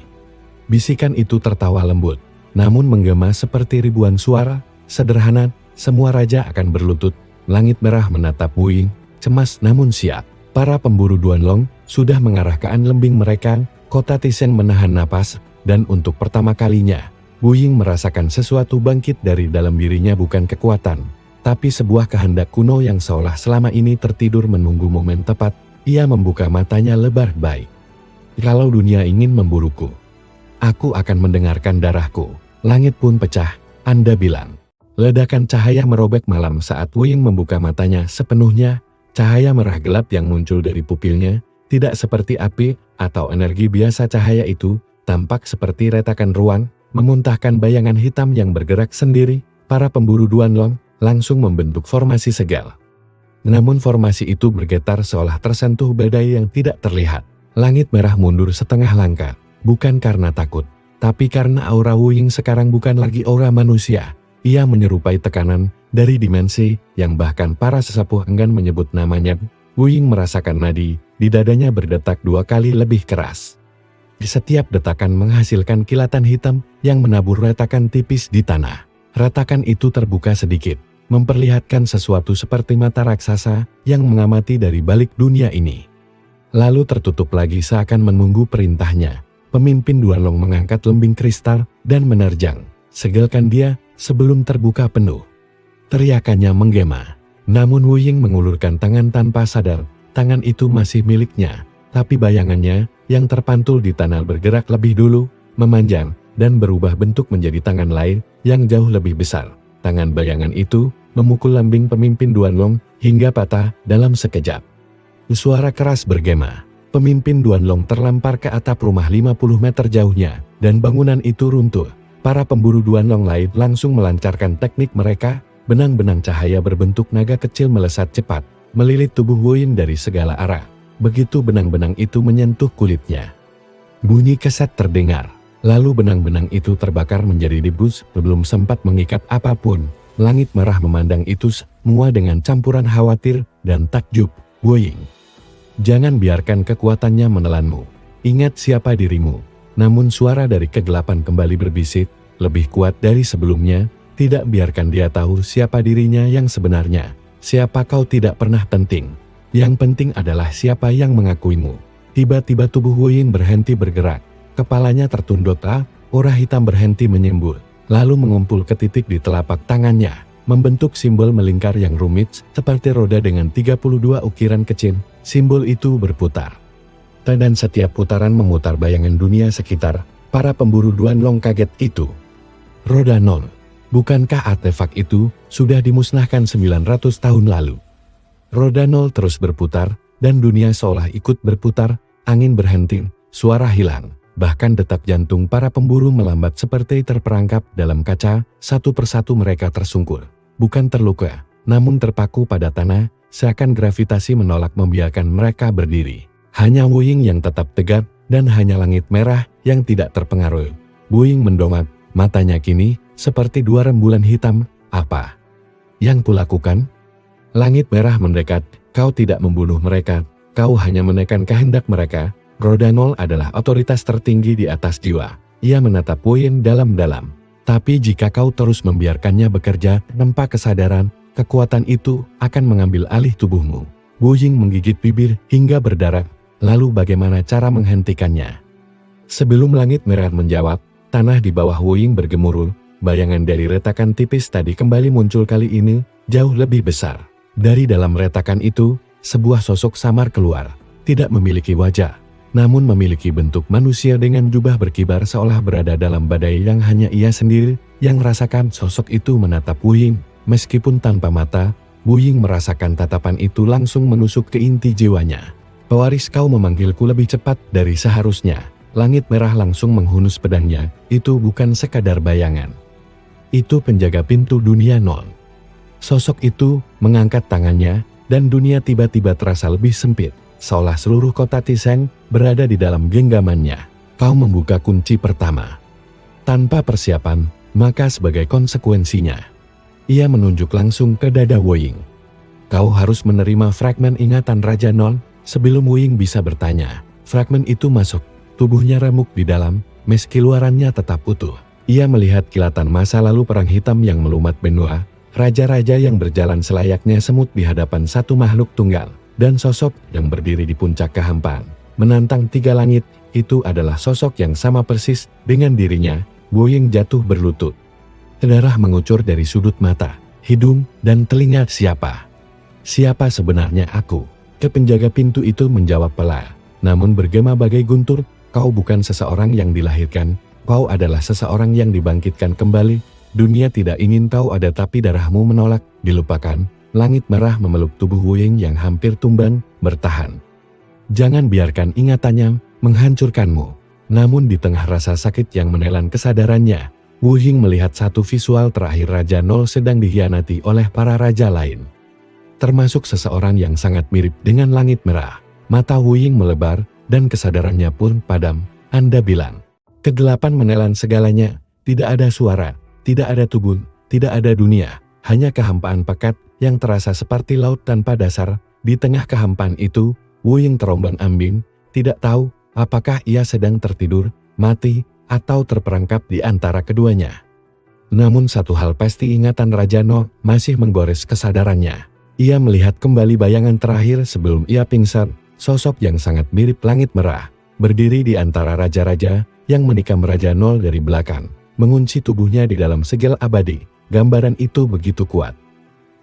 Bisikan itu tertawa lembut, namun menggema seperti ribuan suara. Sederhana, semua raja akan berlutut. Langit merah menatap Wu Ying, cemas namun siap. Para pemburu Duanlong sudah mengarahkan lembing mereka. Kota Tisen menahan napas, dan untuk pertama kalinya, Wu Ying merasakan sesuatu bangkit dari dalam dirinya, bukan kekuatan, tapi sebuah kehendak kuno yang seolah selama ini tertidur menunggu momen tepat. Ia membuka matanya lebar, baik. Kalau dunia ingin memburuku, aku akan mendengarkan darahku. Langit pun pecah, Anda bilang. Ledakan cahaya merobek malam saat Wu Ying membuka matanya sepenuhnya. Cahaya merah gelap yang muncul dari pupilnya, tidak seperti api atau energi biasa. Cahaya itu tampak seperti retakan ruang, memuntahkan bayangan hitam yang bergerak sendiri. Para pemburu Duanlong langsung membentuk formasi segal. Namun formasi itu bergetar seolah tersentuh badai yang tidak terlihat. Langit merah mundur setengah langkah, bukan karena takut, tapi karena aura Wu Ying sekarang bukan lagi aura manusia. Ia menyerupai tekanan dari dimensi yang bahkan para sesepuh enggan menyebut namanya. Wu Ying merasakan nadi di dadanya berdetak 2 kali lebih keras. Di setiap detakan menghasilkan kilatan hitam yang menabur retakan tipis di tanah. Retakan itu terbuka sedikit, memperlihatkan sesuatu seperti mata raksasa yang mengamati dari balik dunia ini. Lalu tertutup lagi seakan menunggu perintahnya. Pemimpin Duanlong mengangkat lembing kristal dan menerjang. Segelkan dia sebelum terbuka penuh. Teriakannya menggema. Namun Wu Ying mengulurkan tangan tanpa sadar. Tangan itu masih miliknya. Tapi bayangannya yang terpantul di tanah bergerak lebih dulu, memanjang, dan berubah bentuk menjadi tangan lain yang jauh lebih besar. Tangan bayangan itu memukul lambing pemimpin Duanlong hingga patah dalam sekejap. Suara keras bergema. Pemimpin Duanlong terlempar ke atap rumah 50 meter jauhnya, dan bangunan itu runtuh. Para pemburu Duanlong lain langsung melancarkan teknik mereka. Benang-benang cahaya berbentuk naga kecil melesat cepat, melilit tubuh Wu Ying dari segala arah. Begitu benang-benang itu menyentuh kulitnya, bunyi keset terdengar. Lalu benang-benang itu terbakar menjadi debu. Belum sempat mengikat apapun, langit merah memandang itu semua dengan campuran khawatir dan takjub. Wu Ying, jangan biarkan kekuatannya menelanmu. Ingat siapa dirimu. Namun suara dari kegelapan kembali berbisik, lebih kuat dari sebelumnya. Tidak biarkan dia tahu siapa dirinya yang sebenarnya. Siapa kau tidak pernah penting. Yang penting adalah siapa yang mengakuimu. Tiba-tiba tubuh Wu Ying berhenti bergerak. Kepalanya tertunduk, aura hitam berhenti menyembul. Lalu mengumpul ke titik di telapak tangannya, membentuk simbol melingkar yang rumit seperti roda dengan 32 ukiran kecil. Simbol itu berputar. Dan setiap putaran memutar bayangan dunia sekitar. Para pemburu Duanlong kaget itu. Roda nol. Bukankah artefak itu sudah dimusnahkan 900 tahun lalu? Roda nol terus berputar, dan dunia seolah ikut berputar. Angin berhenti, suara hilang. Bahkan detak jantung para pemburu melambat seperti terperangkap dalam kaca. Satu persatu mereka tersungkur. Bukan terluka, namun terpaku pada tanah, seakan gravitasi menolak membiarkan mereka berdiri. Hanya Wu Ying yang tetap tegak, dan hanya langit merah yang tidak terpengaruh. Wu Ying mendongak, matanya kini seperti dua rembulan hitam. Apa yang kulakukan? Langit merah mendekat, kau tidak membunuh mereka, kau hanya menekan kehendak mereka. Roda Nol adalah otoritas tertinggi di atas jiwa. Ia menatap Wu Ying dalam-dalam. Tapi jika kau terus membiarkannya bekerja tanpa kesadaran, kekuatan itu akan mengambil alih tubuhmu. Wu Ying menggigit bibir hingga berdarah. Lalu bagaimana cara menghentikannya? Sebelum langit merah menjawab, tanah di bawah Wu Ying bergemuruh. Bayangan dari retakan tipis tadi kembali muncul, kali ini jauh lebih besar. Dari dalam retakan itu, sebuah sosok samar keluar. Tidak memiliki wajah, namun memiliki bentuk manusia dengan jubah berkibar seolah berada dalam badai yang hanya ia sendiri yang rasakan. Sosok itu menatap Wu Ying. Meskipun tanpa mata, Wu Ying merasakan tatapan itu langsung menusuk ke inti jiwanya. Pewaris, kau memanggilku lebih cepat dari seharusnya. Langit merah langsung menghunus pedangnya. Itu bukan sekadar bayangan. Itu penjaga pintu dunia nol. Sosok itu mengangkat tangannya, dan dunia tiba-tiba terasa lebih sempit. Seolah seluruh kota Tiseng berada di dalam genggamannya. Kau membuka kunci pertama. Tanpa persiapan, maka sebagai konsekuensinya, ia menunjuk langsung ke dada Wu Ying. Kau harus menerima fragmen ingatan Raja Nol. Sebelum Wu Ying bisa bertanya, fragmen itu masuk. Tubuhnya remuk di dalam, meski luarannya tetap utuh. Ia melihat kilatan masa lalu perang hitam yang melumat benua. Raja-raja yang berjalan selayaknya semut di hadapan satu makhluk tunggal. Dan sosok yang berdiri di puncak kehampaan, menantang tiga langit, itu adalah sosok yang sama persis dengan dirinya. Wu Ying jatuh berlutut. Darah mengucur dari sudut mata, hidung, dan telinga. Siapa sebenarnya aku? Penjaga pintu itu menjawab pelan, namun bergema bagai guntur. Kau bukan seseorang yang dilahirkan, kau adalah seseorang yang dibangkitkan kembali. Dunia tidak ingin kau ada, tapi darahmu menolak dilupakan. Langit merah memeluk tubuh Wu Ying yang hampir tumbang. Bertahan. Jangan biarkan ingatannya menghancurkanmu. Namun di tengah rasa sakit yang menelan kesadarannya, Wu Ying melihat satu visual terakhir Raja Nol sedang dikhianati oleh para raja lain. Termasuk seseorang yang sangat mirip dengan langit merah. Mata Wu Ying melebar, dan kesadarannya pun padam. Anda bilang, kegelapan menelan segalanya, tidak ada suara, tidak ada tubuh, tidak ada dunia, hanya kehampaan pekat yang terasa seperti laut tanpa dasar. Di tengah kehampaan itu, Wu Ying terombang-ambing, tidak tahu apakah ia sedang tertidur, mati, atau terperangkap di antara keduanya. Namun satu hal pasti, ingatan Raja Nol masih menggores kesadarannya. Ia melihat kembali bayangan terakhir sebelum ia pingsan, sosok yang sangat mirip langit merah, berdiri di antara raja-raja yang menikam Raja Nol dari belakang, mengunci tubuhnya di dalam segel abadi. Gambaran itu begitu kuat.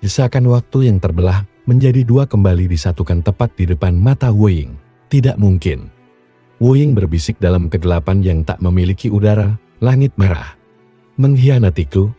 Seakan waktu yang terbelah menjadi dua kembali disatukan tepat di depan mata Wu Ying. Tidak mungkin. Wu Ying berbisik dalam kegelapan yang tak memiliki udara. Langit merah mengkhianatiku.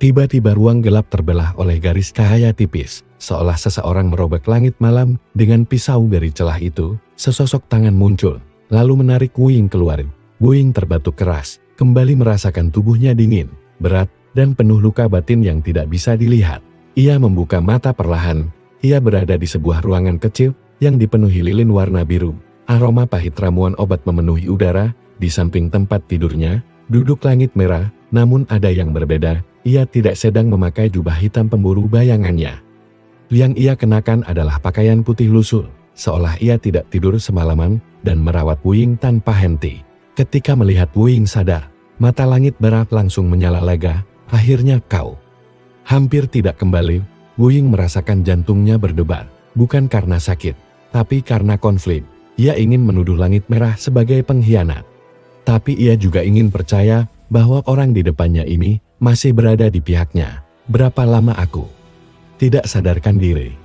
Tiba-tiba ruang gelap terbelah oleh garis cahaya tipis, seolah seseorang merobek langit malam dengan pisau. Dari celah itu, sesosok tangan muncul, lalu menarik Wu Ying keluar. Wu Ying terbatuk keras, kembali merasakan tubuhnya dingin, berat, dan penuh luka batin yang tidak bisa dilihat. Ia membuka mata perlahan. Ia berada di sebuah ruangan kecil yang dipenuhi lilin warna biru. Aroma pahit ramuan obat memenuhi udara. Di samping tempat tidurnya, duduk langit merah, namun ada yang berbeda. Ia tidak sedang memakai jubah hitam pemburu bayangannya. Yang ia kenakan adalah pakaian putih lusuh, seolah ia tidak tidur semalaman dan merawat Wu Ying tanpa henti. Ketika melihat Wu Ying sadar, mata langit merah langsung menyala lega. Akhirnya kau. Hampir tidak kembali, Wu Ying merasakan jantungnya berdebar, bukan karena sakit, tapi karena konflik. Ia ingin menuduh langit merah sebagai pengkhianat. Tapi ia juga ingin percaya bahwa orang di depannya ini masih berada di pihaknya. Berapa lama aku tidak sadarkan diri?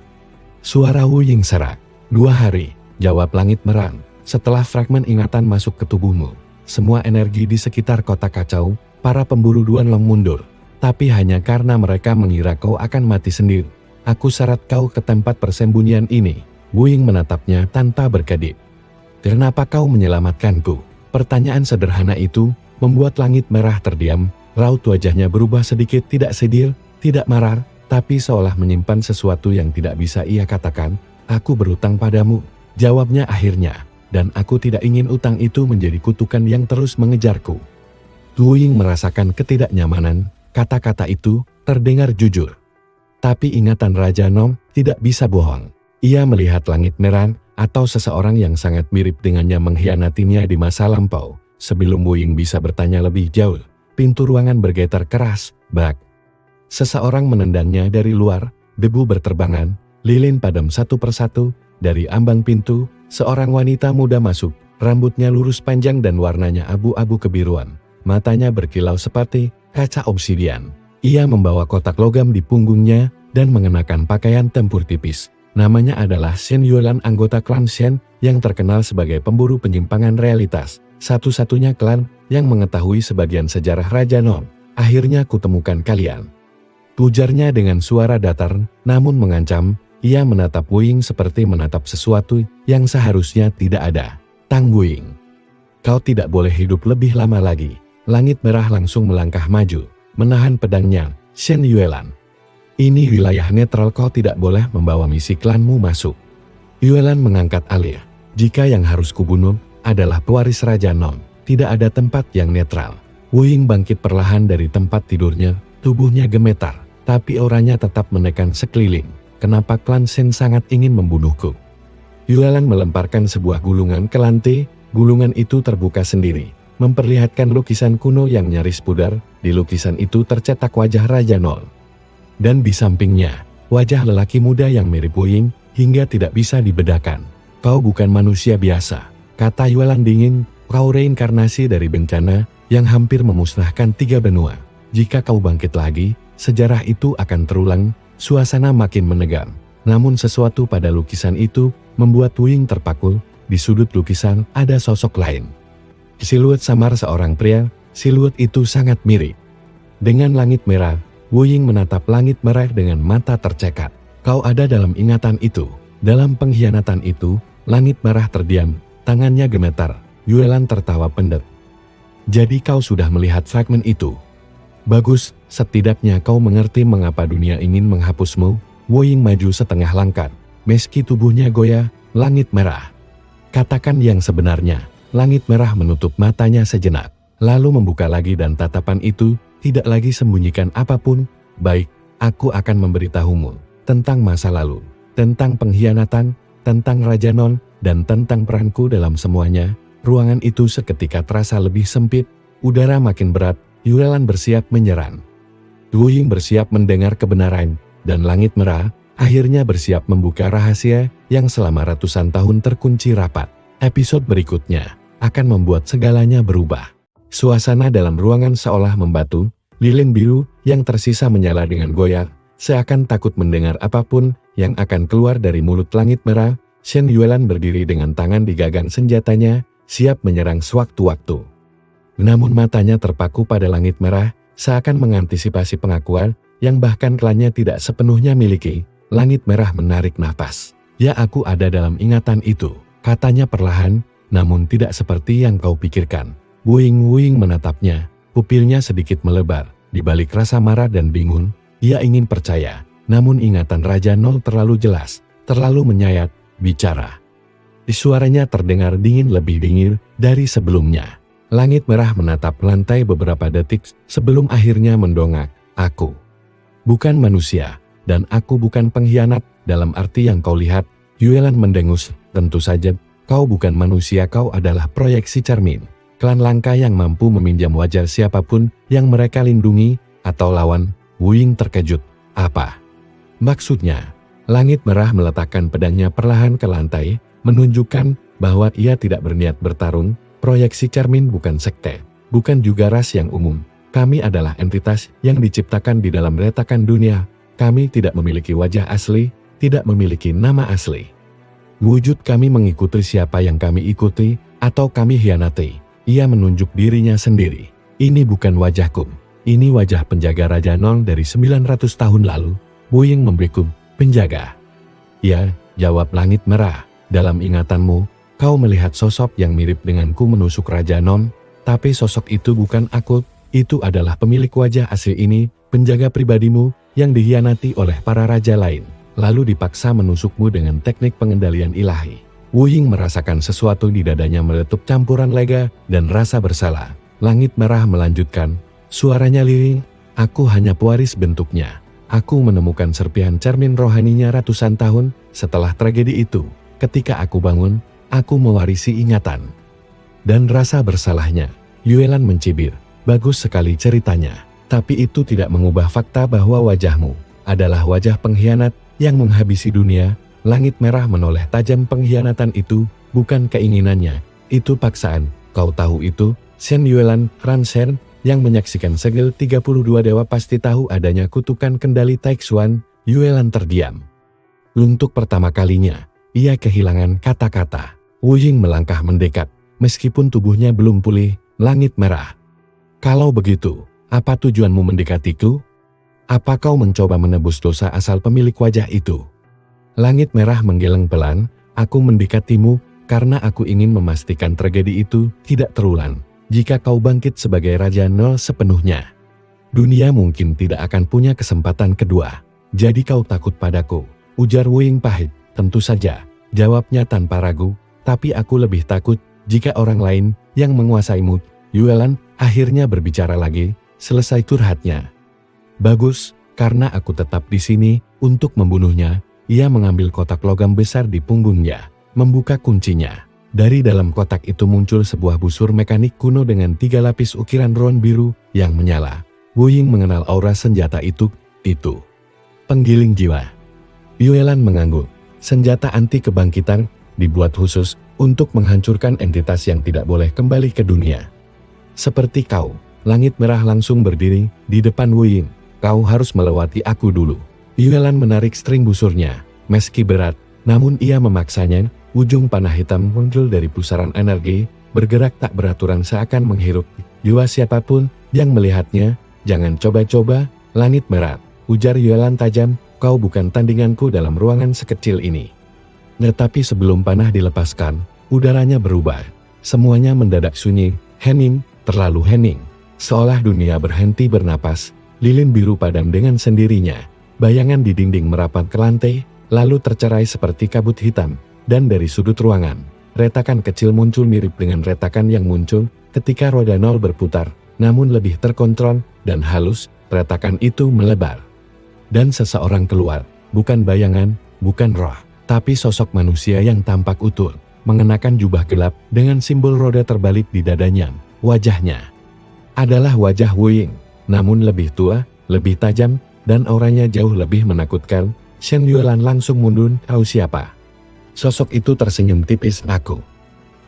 Suara Wu Ying serak. 2 hari, jawab langit merah. Setelah fragmen ingatan masuk ke tubuhmu, semua energi di sekitar kota kacau. Para pemburu Duan Long mundur. Tapi hanya karena mereka mengira kau akan mati sendiri. Aku syarat kau ke tempat persembunyian ini. Wu Ying menatapnya tanpa berkedip. Kenapa kau menyelamatkanku? Pertanyaan sederhana itu membuat langit merah terdiam. Raut wajahnya berubah sedikit, tidak sedih, tidak marah, tapi seolah menyimpan sesuatu yang tidak bisa ia katakan. Aku berutang padamu, jawabnya akhirnya, dan aku tidak ingin utang itu menjadi kutukan yang terus mengejarku. Wu Ying merasakan ketidaknyamanan, kata-kata itu terdengar jujur. Tapi ingatan Raja Nong tidak bisa bohong. Ia melihat langit merah, atau seseorang yang sangat mirip dengannya mengkhianatinya di masa lampau. Sebelum Wu Ying bisa bertanya lebih jauh, pintu ruangan bergetar keras, brak. Seseorang menendangnya dari luar, debu berterbangan, lilin padam satu persatu. Dari ambang pintu, seorang wanita muda masuk, rambutnya lurus panjang dan warnanya abu-abu kebiruan. Matanya berkilau seperti kaca obsidian. Ia membawa kotak logam di punggungnya dan mengenakan pakaian tempur tipis. Namanya adalah Shen Yuelan, anggota klan Shen yang terkenal sebagai pemburu penyimpangan realitas. Satu-satunya klan yang mengetahui sebagian sejarah Raja Nong. Akhirnya kutemukan kalian, tujarnya dengan suara datar namun mengancam. Ia menatap Wu Ying seperti menatap sesuatu yang seharusnya tidak ada. Tang Wu Ying, kau tidak boleh hidup lebih lama lagi. Langit merah langsung melangkah maju, menahan pedangnya. Shen Yuelan, ini wilayah netral, kau tidak boleh membawa misi klanmu masuk. Yuelan mengangkat alis. Jika yang harus kubunuh adalah pewaris Raja Nong, tidak ada tempat yang netral. Wu Ying bangkit perlahan dari tempat tidurnya, tubuhnya gemetar, tapi auranya tetap menekan sekeliling. Kenapa klan Shen sangat ingin membunuhku? Yuelan melemparkan sebuah gulungan ke lantai, gulungan itu terbuka sendiri, memperlihatkan lukisan kuno yang nyaris pudar. Di lukisan itu tercetak wajah Raja Nong. Dan di sampingnya, wajah lelaki muda yang mirip Wu Ying, hingga tidak bisa dibedakan. Kau bukan manusia biasa, kata Yuelan dingin, kau reinkarnasi dari bencana yang hampir memusnahkan 3 benua. Jika kau bangkit lagi, sejarah itu akan terulang. Suasana makin menegam, namun sesuatu pada lukisan itu membuat Wu Ying terpaku. Di sudut lukisan ada sosok lain. Siluet samar seorang pria, siluet itu sangat mirip dengan langit merah. Wu Ying menatap langit merah dengan mata tercekat. Kau ada dalam ingatan itu. Dalam pengkhianatan itu, langit merah terdiam, tangannya gemetar. Yuelan tertawa pendek. Jadi kau sudah melihat fragmen itu? Bagus, setidaknya kau mengerti mengapa dunia ingin menghapusmu. Wu Ying maju setengah langkah, meski tubuhnya goyah. Langit merah, katakan yang sebenarnya. Langit merah menutup matanya sejenak, lalu membuka lagi dan tatapan itu tidak lagi sembunyikan apapun. Baik, aku akan memberitahumu tentang masa lalu, tentang pengkhianatan, tentang Raja Nong, dan tentang peranku dalam semuanya. Ruangan itu seketika terasa lebih sempit, udara makin berat. Yuelan bersiap menyerang. Wu Ying bersiap mendengar kebenaran, dan langit merah akhirnya bersiap membuka rahasia yang selama ratusan tahun terkunci rapat. Episode berikutnya akan membuat segalanya berubah. Suasana dalam ruangan seolah membatu, lilin biru yang tersisa menyala dengan goyah, seakan takut mendengar apapun yang akan keluar dari mulut langit merah. Shen Yuelan berdiri dengan tangan di gagang senjatanya, siap menyerang sewaktu-waktu. Namun matanya terpaku pada langit merah, seakan mengantisipasi pengakuan yang bahkan klannya tidak sepenuhnya miliki. Langit merah menarik napas. Ya, aku ada dalam ingatan itu, katanya perlahan, namun tidak seperti yang kau pikirkan. Wu Ying menatapnya, pupilnya sedikit melebar. Di balik rasa marah dan bingung, ia ingin percaya, namun ingatan Raja Nong terlalu jelas, terlalu menyayat. Bicara. Di suaranya terdengar dingin, lebih dingin dari sebelumnya. Langit merah menatap lantai beberapa detik sebelum akhirnya mendongak. Aku bukan manusia, dan aku bukan pengkhianat dalam arti yang kau lihat. Yuelan mendengus. Tentu saja, kau bukan manusia, kau adalah proyeksi cermin. Klan langka yang mampu meminjam wajah siapapun yang mereka lindungi, atau lawan. Wu Ying terkejut. Apa maksudnya? Langit merah meletakkan pedangnya perlahan ke lantai, menunjukkan bahwa ia tidak berniat bertarung. Proyeksi cermin bukan sekte, bukan juga ras yang umum. Kami adalah entitas yang diciptakan di dalam retakan dunia. Kami tidak memiliki wajah asli, tidak memiliki nama asli. Wujud kami mengikuti siapa yang kami ikuti, atau kami hianati. Ia menunjuk dirinya sendiri. Ini bukan wajahku, ini wajah penjaga Raja Nong dari 900 tahun lalu. Wu Ying memberikut. Penjaga? Ya, jawab langit merah. Dalam ingatanmu, kau melihat sosok yang mirip denganku menusuk Raja Nong, tapi sosok itu bukan aku. Itu adalah pemilik wajah asli ini, penjaga pribadimu, yang dihianati oleh para raja lain, lalu dipaksa menusukmu dengan teknik pengendalian ilahi. Wu Ying merasakan sesuatu di dadanya meletup campuran lega dan rasa bersalah. Langit Merah melanjutkan, suaranya lirih, aku hanya pewaris bentuknya. Aku menemukan serpihan cermin rohaninya ratusan tahun setelah tragedi itu. Ketika aku bangun, aku mewarisi ingatan dan rasa bersalahnya. Yuelan mencibir, bagus sekali ceritanya. Tapi itu tidak mengubah fakta bahwa wajahmu adalah wajah pengkhianat yang menghabisi dunia. Langit Merah menoleh tajam. Pengkhianatan itu bukan keinginannya, itu paksaan. Kau tahu itu? Shen Yuelan, Ran Shen, yang menyaksikan segel 32 dewa pasti tahu adanya kutukan kendali Taixuan. Yuelan terdiam. Untuk pertama kalinya, ia kehilangan kata-kata. Wu Ying melangkah mendekat, meskipun tubuhnya belum pulih. Langit Merah, kalau begitu, apa tujuanmu mendekatiku? Apa kau mencoba menebus dosa asal pemilik wajah itu? Langit Merah menggeleng pelan, aku mendekatimu karena aku ingin memastikan tragedi itu tidak terulang. Jika kau bangkit sebagai Raja Nol sepenuhnya, dunia mungkin tidak akan punya kesempatan kedua. Jadi kau takut padaku? Ujar Wu Ying pahit. Tentu saja, jawabnya tanpa ragu, tapi aku lebih takut jika orang lain yang menguasaimu. Yuelan akhirnya berbicara lagi, selesai curhatnya. Bagus, karena aku tetap di sini untuk membunuhnya. Ia mengambil kotak logam besar di punggungnya, membuka kuncinya. Dari dalam kotak itu muncul sebuah busur mekanik kuno dengan 3 lapis ukiran ron biru yang menyala. Wu Ying mengenal aura senjata itu penggiling jiwa. Yuelan mengangguk. Senjata anti kebangkitan dibuat khusus untuk menghancurkan entitas yang tidak boleh kembali ke dunia. Seperti kau. Langit Merah langsung berdiri di depan Wu Ying. Kau harus melewati aku dulu. Yuelan menarik string busurnya. Meski berat, namun ia memaksanya. Ujung panah hitam muncul dari pusaran energi, bergerak tak beraturan seakan menghirup jiwa siapapun yang melihatnya. Jangan coba-coba, Langit Merah, ujar Yuelan tajam, kau bukan tandinganku dalam ruangan sekecil ini. Tetapi sebelum panah dilepaskan, udaranya berubah. Semuanya mendadak sunyi, hening, terlalu hening. Seolah dunia berhenti bernapas, lilin biru padam dengan sendirinya. Bayangan di dinding merapat ke lantai, lalu tercerai seperti kabut hitam. Dan dari sudut ruangan, retakan kecil muncul mirip dengan retakan yang muncul ketika roda nol berputar, namun lebih terkontrol dan halus. Retakan itu melebar. Dan seseorang keluar, bukan bayangan, bukan roh, tapi sosok manusia yang tampak utuh, mengenakan jubah gelap dengan simbol roda terbalik di dadanya. Wajahnya adalah wajah Wu Ying, namun lebih tua, lebih tajam, dan auranya jauh lebih menakutkan. Shen Yuelan langsung mundur. Kau siapa? Sosok itu tersenyum tipis.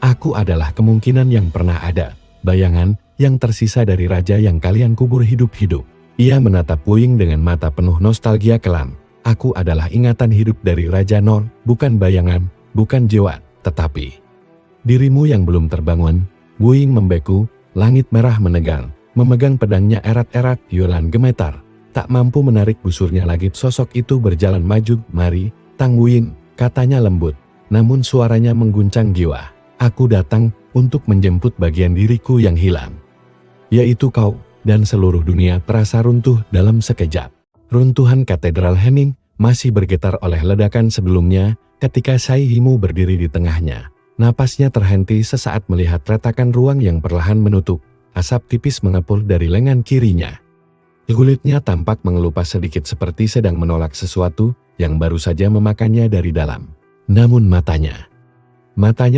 Aku adalah kemungkinan yang pernah ada, bayangan yang tersisa dari raja yang kalian kubur hidup-hidup. Ia menatap Wu Ying dengan mata penuh nostalgia kelam. Aku adalah ingatan hidup dari Raja Nor, bukan bayangan, bukan jiwa, tetapi dirimu yang belum terbangun. Wu Ying membeku. Langit Merah menegang, memegang pedangnya erat-erat. Yuelan gemetar, tak mampu menarik busurnya lagi. Sosok itu berjalan maju. Mari, Tang Wu Ying, katanya lembut, namun suaranya mengguncang jiwa. Aku datang untuk menjemput bagian diriku yang hilang, yaitu kau. Dan seluruh dunia terasa runtuh dalam sekejap. Runtuhan Katedral Hening masih bergetar oleh ledakan sebelumnya ketika Sai Himu berdiri di tengahnya. Napasnya terhenti sesaat melihat retakan ruang yang perlahan menutup. Asap tipis mengepul dari lengan kirinya. Kulitnya tampak mengelupas sedikit seperti sedang menolak sesuatu yang baru saja memakannya dari dalam. Namun matanya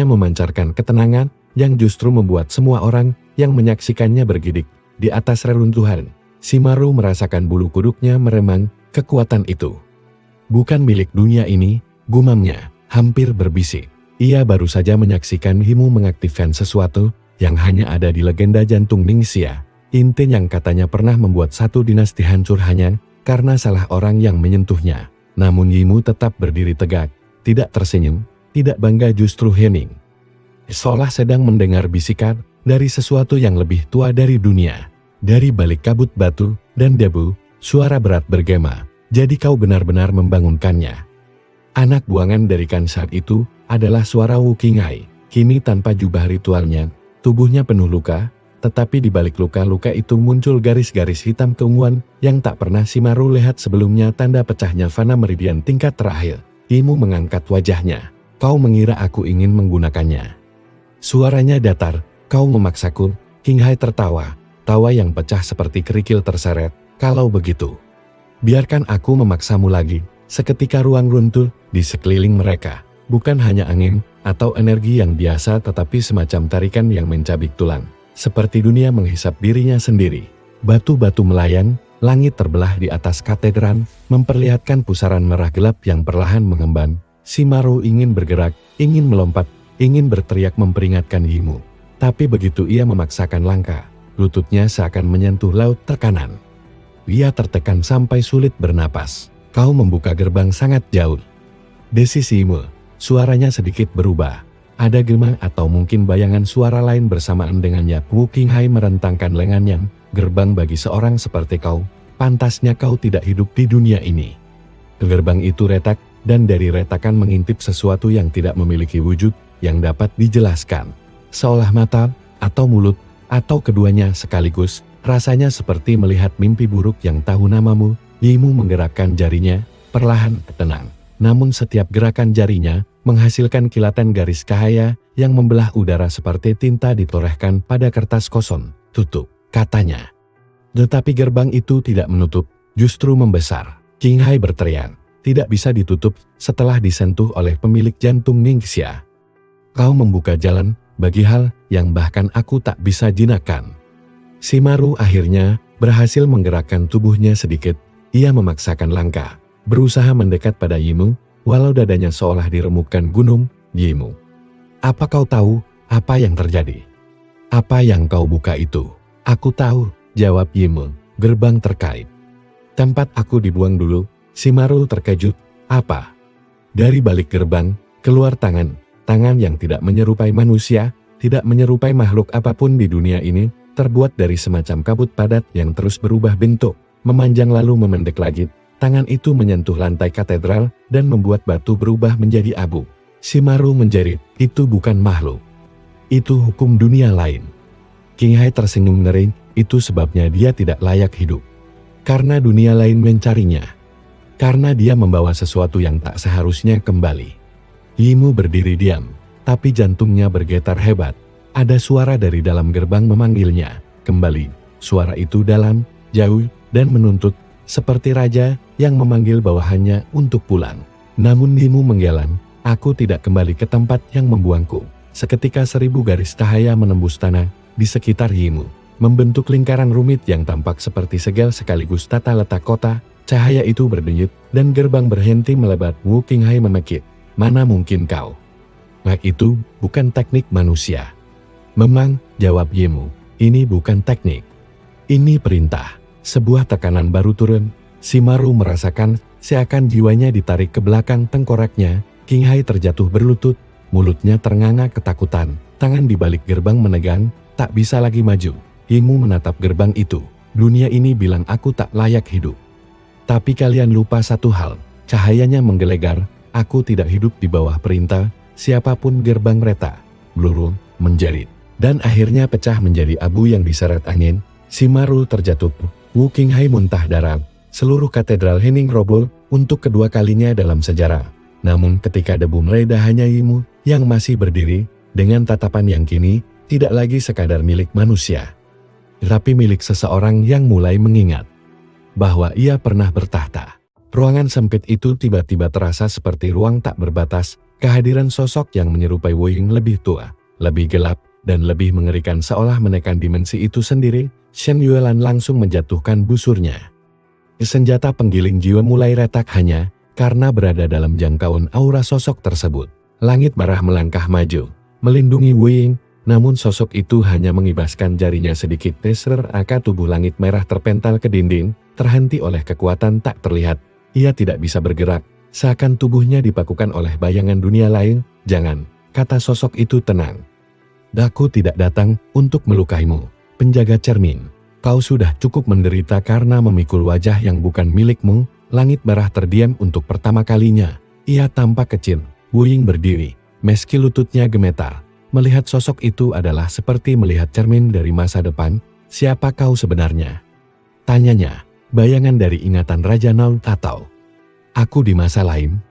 memancarkan ketenangan yang justru membuat semua orang yang menyaksikannya bergidik. Di atas reruntuhan, Shimaru merasakan bulu kuduknya meremang. Kekuatan itu bukan milik dunia ini, gumamnya, hampir berbisik. Ia baru saja menyaksikan Himu mengaktifkan sesuatu yang hanya ada di legenda jantung Ningxia. Inti yang katanya pernah membuat satu dinasti hancur hanya karena salah orang yang menyentuhnya. Namun Himu tetap berdiri tegak, tidak tersenyum, tidak bangga, justru hening. Seolah sedang mendengar bisikan dari sesuatu yang lebih tua dari dunia. Dari balik kabut batu dan debu, suara berat bergema. Jadi kau benar-benar membangunkannya. Anak buangan dari Kan saat itu adalah suara Wu Qinghai. Kini tanpa jubah ritualnya, tubuhnya penuh luka, Tetapi di balik luka-luka itu muncul garis-garis hitam keunguan yang tak pernah Shimaru lihat sebelumnya, tanda pecahnya fana meridian tingkat terakhir. Yimu mengangkat wajahnya. Kau mengira aku ingin menggunakannya? Suaranya datar. Kau memaksaku. Qinghai tertawa. Tawa yang pecah seperti kerikil terseret. Kalau begitu, biarkan aku memaksamu lagi. Seketika ruang runtuh di sekeliling mereka. Bukan hanya angin atau energi yang biasa, tetapi semacam tarikan yang mencabik tulang. Seperti dunia menghisap dirinya sendiri. Batu-batu melayang, langit terbelah di atas katedral, memperlihatkan pusaran merah gelap yang perlahan mengemban. Shimaru ingin bergerak, ingin melompat, ingin berteriak memperingatkan Yimu. Tapi begitu ia memaksakan langkah, lututnya seakan menyentuh laut tekanan. Ia tertekan sampai sulit bernapas. Kau membuka gerbang sangat jauh. Desis Yimu. Suaranya sedikit berubah. Ada gema atau mungkin bayangan suara lain bersamaan dengannya. Wu Qinghai merentangkan lengannya. Gerbang bagi seorang seperti kau. Pantasnya kau tidak hidup di dunia ini. Gerbang itu retak, dan dari retakan mengintip sesuatu yang tidak memiliki wujud yang dapat dijelaskan. Seolah mata, atau mulut, atau keduanya sekaligus. Rasanya seperti melihat mimpi buruk yang tahu namamu. Yimu menggerakkan jarinya, perlahan, tenang. Namun setiap gerakan jarinya menghasilkan kilatan garis cahaya yang membelah udara seperti tinta ditorehkan pada kertas kosong. Tutup, katanya. Tetapi gerbang itu tidak menutup, justru membesar. Qinghai berteriak, tidak bisa ditutup setelah disentuh oleh pemilik jantung Ningxia. Kau membuka jalan bagi hal yang bahkan aku tak bisa jinakkan. Shimaru akhirnya berhasil menggerakkan tubuhnya sedikit. Ia memaksakan langkah, berusaha mendekat pada Yimu, walau dadanya seolah diremukkan gunung. Yimu, apa kau tahu apa yang terjadi? Apa yang kau buka itu? Aku tahu, jawab Yimu, gerbang terkait. Tempat aku dibuang dulu. Shimaru terkejut. Apa? Dari balik gerbang, keluar tangan yang tidak menyerupai manusia, tidak menyerupai makhluk apapun di dunia ini, terbuat dari semacam kabut padat yang terus berubah bentuk. Memanjang lalu memendek lagi, tangan itu menyentuh lantai katedral dan membuat batu berubah menjadi abu. Shimaru menjerit, itu bukan makhluk. Itu hukum dunia lain. Qinghai tersenyum ngeri, itu sebabnya dia tidak layak hidup. Karena dunia lain mencarinya. Karena dia membawa sesuatu yang tak seharusnya kembali. Yimu berdiri diam, tapi jantungnya bergetar hebat. Ada suara dari dalam gerbang memanggilnya, kembali. Suara itu dalam, jauh, dan menuntut, seperti raja yang memanggil bawahannya untuk pulang. Namun Yimu menggeleng, aku tidak kembali ke tempat yang membuangku. Seketika 1000 garis cahaya menembus tanah di sekitar Yimu, membentuk lingkaran rumit yang tampak seperti segel sekaligus tata letak kota. Cahaya itu berdenyut, dan gerbang berhenti melebat. Wu Qinghai memekik, mana mungkin kau? Nah, itu bukan teknik manusia. Memang, jawab Yimu, ini bukan teknik. Ini perintah. Sebuah tekanan baru turun. Shimaru merasakan seakan jiwanya ditarik ke belakang tengkoraknya. Qinghai terjatuh berlutut, mulutnya ternganga ketakutan. Tangan di balik gerbang menegang, tak bisa lagi maju. Yimu menatap gerbang itu. Dunia ini bilang aku tak layak hidup. Tapi kalian lupa satu hal, cahayanya menggelegar. Aku tidak hidup di bawah perintah siapapun. Gerbang retak, bluru, menjerit, dan akhirnya pecah menjadi abu yang diseret angin. Shimaru terjatuh. Wu Qinghai muntah darah. Seluruh katedral hening roboh untuk kedua kalinya dalam sejarah. Namun ketika debu mereda, hanya Yimu yang masih berdiri dengan tatapan yang kini tidak lagi sekadar milik manusia, tapi milik seseorang yang mulai mengingat bahwa ia pernah bertahta. Ruangan sempit itu tiba-tiba terasa seperti ruang tak berbatas. Kehadiran sosok yang menyerupai Wu Ying lebih tua, lebih gelap, dan lebih mengerikan seolah menekan dimensi itu sendiri. Shen Yuelan langsung menjatuhkan busurnya. Senjata penggiling jiwa mulai retak hanya karena berada dalam jangkauan aura sosok tersebut. Langit merah melangkah maju, melindungi Wu Ying, namun sosok itu hanya mengibaskan jarinya sedikit. Aka tubuh langit merah terpental ke dinding, terhenti oleh kekuatan tak terlihat. Ia tidak bisa bergerak, seakan tubuhnya dipakukan oleh bayangan dunia lain. Jangan, kata sosok itu tenang. Aku tidak datang untuk melukaimu. Penjaga cermin, kau sudah cukup menderita karena memikul wajah yang bukan milikmu. Langit merah terdiam untuk pertama kalinya. Ia tampak kecil. Wu Ying berdiri, meski lututnya gemetar. Melihat sosok itu adalah seperti melihat cermin dari masa depan. Siapa kau sebenarnya? Tanyanya, bayangan dari ingatan Raja Nol atau aku di masa lain?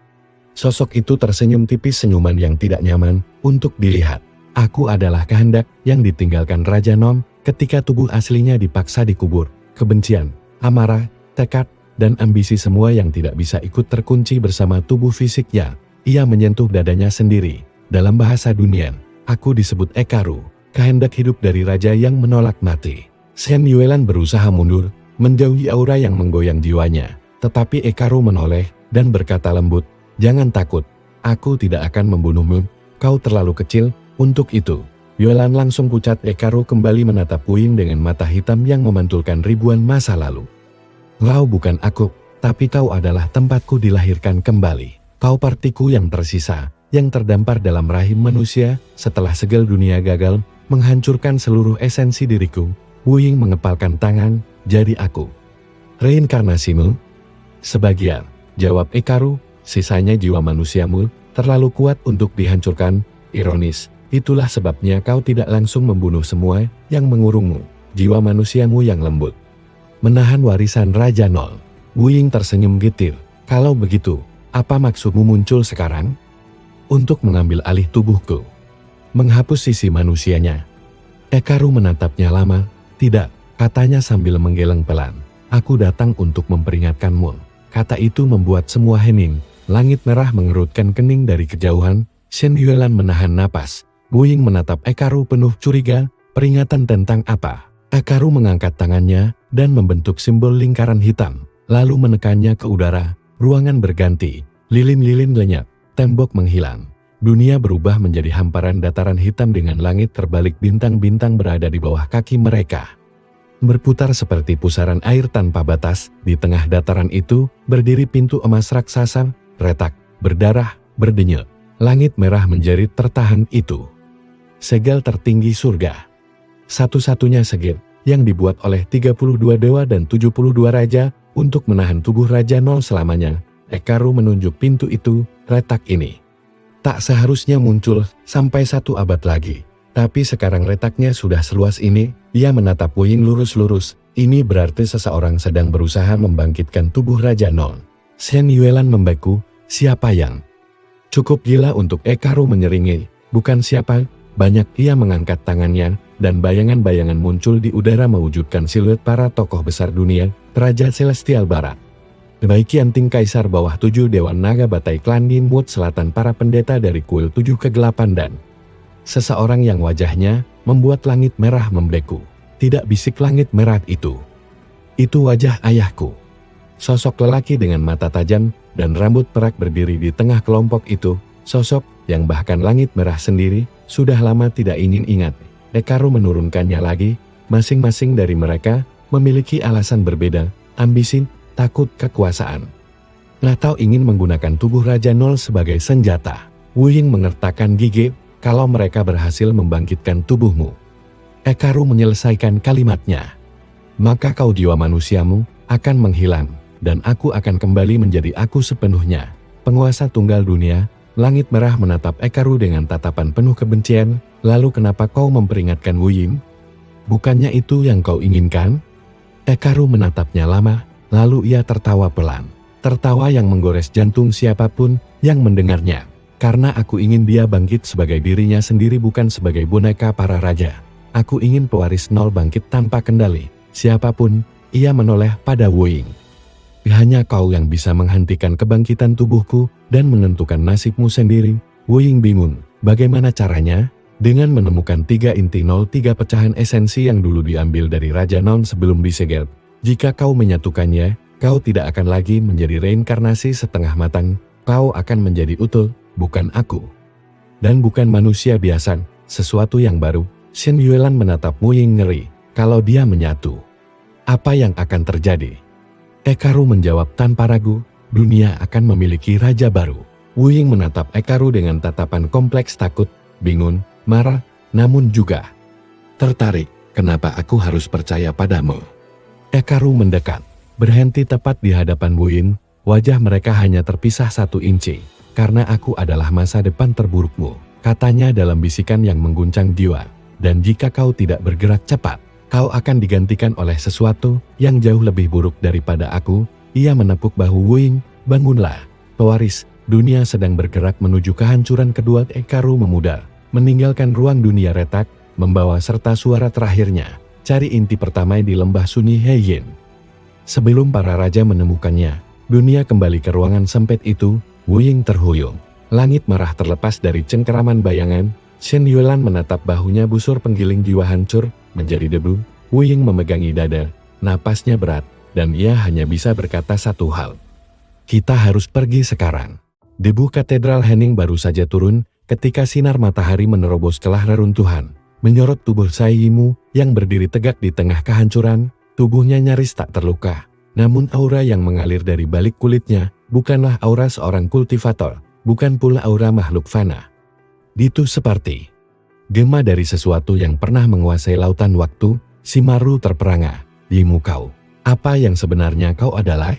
Sosok itu tersenyum tipis, senyuman yang tidak nyaman untuk dilihat. Aku adalah kehendak yang ditinggalkan Raja Nom ketika tubuh aslinya dipaksa dikubur. Kebencian, amarah, tekad, dan ambisi semua yang tidak bisa ikut terkunci bersama tubuh fisiknya. Ia menyentuh dadanya sendiri. Dalam bahasa dunia, aku disebut Ekaru, kehendak hidup dari raja yang menolak mati. Shen Yuelan berusaha mundur, menjauhi aura yang menggoyang jiwanya. Tetapi Ekaru menoleh dan berkata lembut, "Jangan takut, aku tidak akan membunuhmu, kau terlalu kecil untuk itu." Yuelan langsung pucat. Ekaru kembali menatap Wu Ying dengan mata hitam yang memantulkan ribuan masa lalu. "Kau bukan aku, tapi kau adalah tempatku dilahirkan kembali. Kau partiku yang tersisa, yang terdampar dalam rahim manusia setelah segel dunia gagal menghancurkan seluruh esensi diriku." Wu Ying mengepalkan tangan, "Jadi aku reinkarnasimu?" "Sebagian," jawab Ekaru, "sisanya jiwa manusiamu terlalu kuat untuk dihancurkan." Ironis, itulah sebabnya kau tidak langsung membunuh semua yang mengurungmu. Jiwa manusiamu yang lembut menahan warisan Raja Nol. Wu Ying tersenyum getir. "Kalau begitu, apa maksudmu muncul sekarang?" "Untuk mengambil alih tubuhku, menghapus sisi manusianya." Ekaru menatapnya lama. "Tidak," katanya sambil menggeleng pelan. "Aku datang untuk memperingatkanmu." Kata itu membuat semua hening. Langit merah mengerutkan kening dari kejauhan. Shen Yuelan menahan napas. Wu Ying menatap Ekaru penuh curiga. "Peringatan tentang apa?" Ekaru mengangkat tangannya dan membentuk simbol lingkaran hitam, lalu menekannya ke udara. Ruangan berganti, lilin-lilin lenyap, tembok menghilang. Dunia berubah menjadi hamparan dataran hitam dengan langit terbalik, bintang-bintang berada di bawah kaki mereka. Berputar seperti pusaran air tanpa batas, di tengah dataran itu berdiri pintu emas raksasa, retak, berdarah, berdenyut. Langit merah menjerit tertahan itu. Segel tertinggi surga. Satu-satunya segel yang dibuat oleh 32 dewa dan 72 raja untuk menahan tubuh Raja Nol selamanya. Ekaru menunjuk pintu itu, "Retak ini tak seharusnya muncul sampai 1 abad lagi. Tapi sekarang retaknya sudah seluas ini." Ia menatap Wu Ying lurus-lurus. "Ini berarti seseorang sedang berusaha membangkitkan tubuh Raja Nol." Shen Yuelan membeku. "Siapa yang cukup gila untuk?" Ekaru menyeringai. "Bukan siapa banyak." Ia mengangkat tangannya, dan bayangan-bayangan muncul di udara mewujudkan siluet para tokoh besar dunia. Raja Celestial Barat, Baiki Anting Kaisar bawah 7 Dewan Naga Batai Klan Ninmut Selatan, para pendeta dari kuil 7 kegelapan, dan seseorang yang wajahnya membuat langit merah membleku. "Tidak," bisik langit merah itu. "Itu wajah ayahku." Sosok lelaki dengan mata tajam dan rambut perak berdiri di tengah kelompok itu. Sosok yang bahkan langit merah sendiri sudah lama tidak ingin ingat. Ekaru menurunkannya lagi. Masing-masing dari mereka memiliki alasan berbeda, ambisi, takut, kekuasaan, atau ingin menggunakan tubuh Raja Nol sebagai senjata. Wu Ying mengertakkan gigi. "Kalau mereka berhasil membangkitkan tubuhmu," Ekaru menyelesaikan kalimatnya, "maka kau, jiwa manusiamu, akan menghilang, dan aku akan kembali menjadi aku sepenuhnya, penguasa tunggal dunia." Langit merah menatap Ekaru dengan tatapan penuh kebencian. "Lalu kenapa kau memperingatkan Wu Ying? Bukannya itu yang kau inginkan?" Ekaru menatapnya lama. Lalu ia tertawa pelan. Tertawa yang menggores jantung siapapun yang mendengarnya. "Karena aku ingin dia bangkit sebagai dirinya sendiri, bukan sebagai boneka para raja. Aku ingin pewaris Nol bangkit tanpa kendali. Siapapun." Ia menoleh pada Wu Ying. "Hanya kau yang bisa menghentikan kebangkitan tubuhku dan menentukan nasibmu sendiri." Wu Ying bingung. Bagaimana caranya? Dengan menemukan 3 inti 03 pecahan esensi yang dulu diambil dari Raja Nol sebelum disegel. Jika kau menyatukannya, kau tidak akan lagi menjadi reinkarnasi setengah matang. Kau akan menjadi utuh, bukan aku. Dan bukan manusia biasa, sesuatu yang baru. Shen Yuelan menatap Wu Ying ngeri. Kalau dia menyatu, apa yang akan terjadi? Ekaru menjawab tanpa ragu, dunia akan memiliki raja baru. Wu Ying menatap Ekaru dengan tatapan kompleks, takut, bingung, marah, namun juga tertarik. "Kenapa aku harus percaya padamu?" Ekaru mendekat, berhenti tepat di hadapan Wu Ying. Wajah mereka hanya terpisah 1 inci. "Karena aku adalah masa depan terburukmu," katanya dalam bisikan yang mengguncang jiwa. Dan jika kau tidak bergerak cepat, kau akan digantikan oleh sesuatu yang jauh lebih buruk daripada aku. Ia menepuk bahu Wu Ying. Bangunlah, pewaris, dunia sedang bergerak menuju kehancuran. Kedua Ekaru memudar, meninggalkan ruang dunia retak, membawa serta suara terakhirnya. Cari inti pertama di lembah Sunyi Heiyin. Sebelum para raja menemukannya, dunia kembali ke ruangan sempit itu. Wu Ying terhuyung. Langit merah terlepas dari cengkeraman bayangan. Shen Yuelan menatap bahunya busur, penggiling jiwa hancur menjadi debu. Wu Ying memegangi dada, napasnya berat, dan ia hanya bisa berkata satu hal. Kita harus pergi sekarang. Debu katedral Hening baru saja turun ketika sinar matahari menerobos celah reruntuhan, menyorot tubuh Sai Yimu yang berdiri tegak di tengah kehancuran. Tubuhnya nyaris tak terluka, namun aura yang mengalir dari balik kulitnya bukanlah aura seorang kultivator, bukan pula aura makhluk fana. Itu seperti gema dari sesuatu yang pernah menguasai lautan waktu. Shimaru terperangah. Yimu, kau, apa yang sebenarnya kau adalah?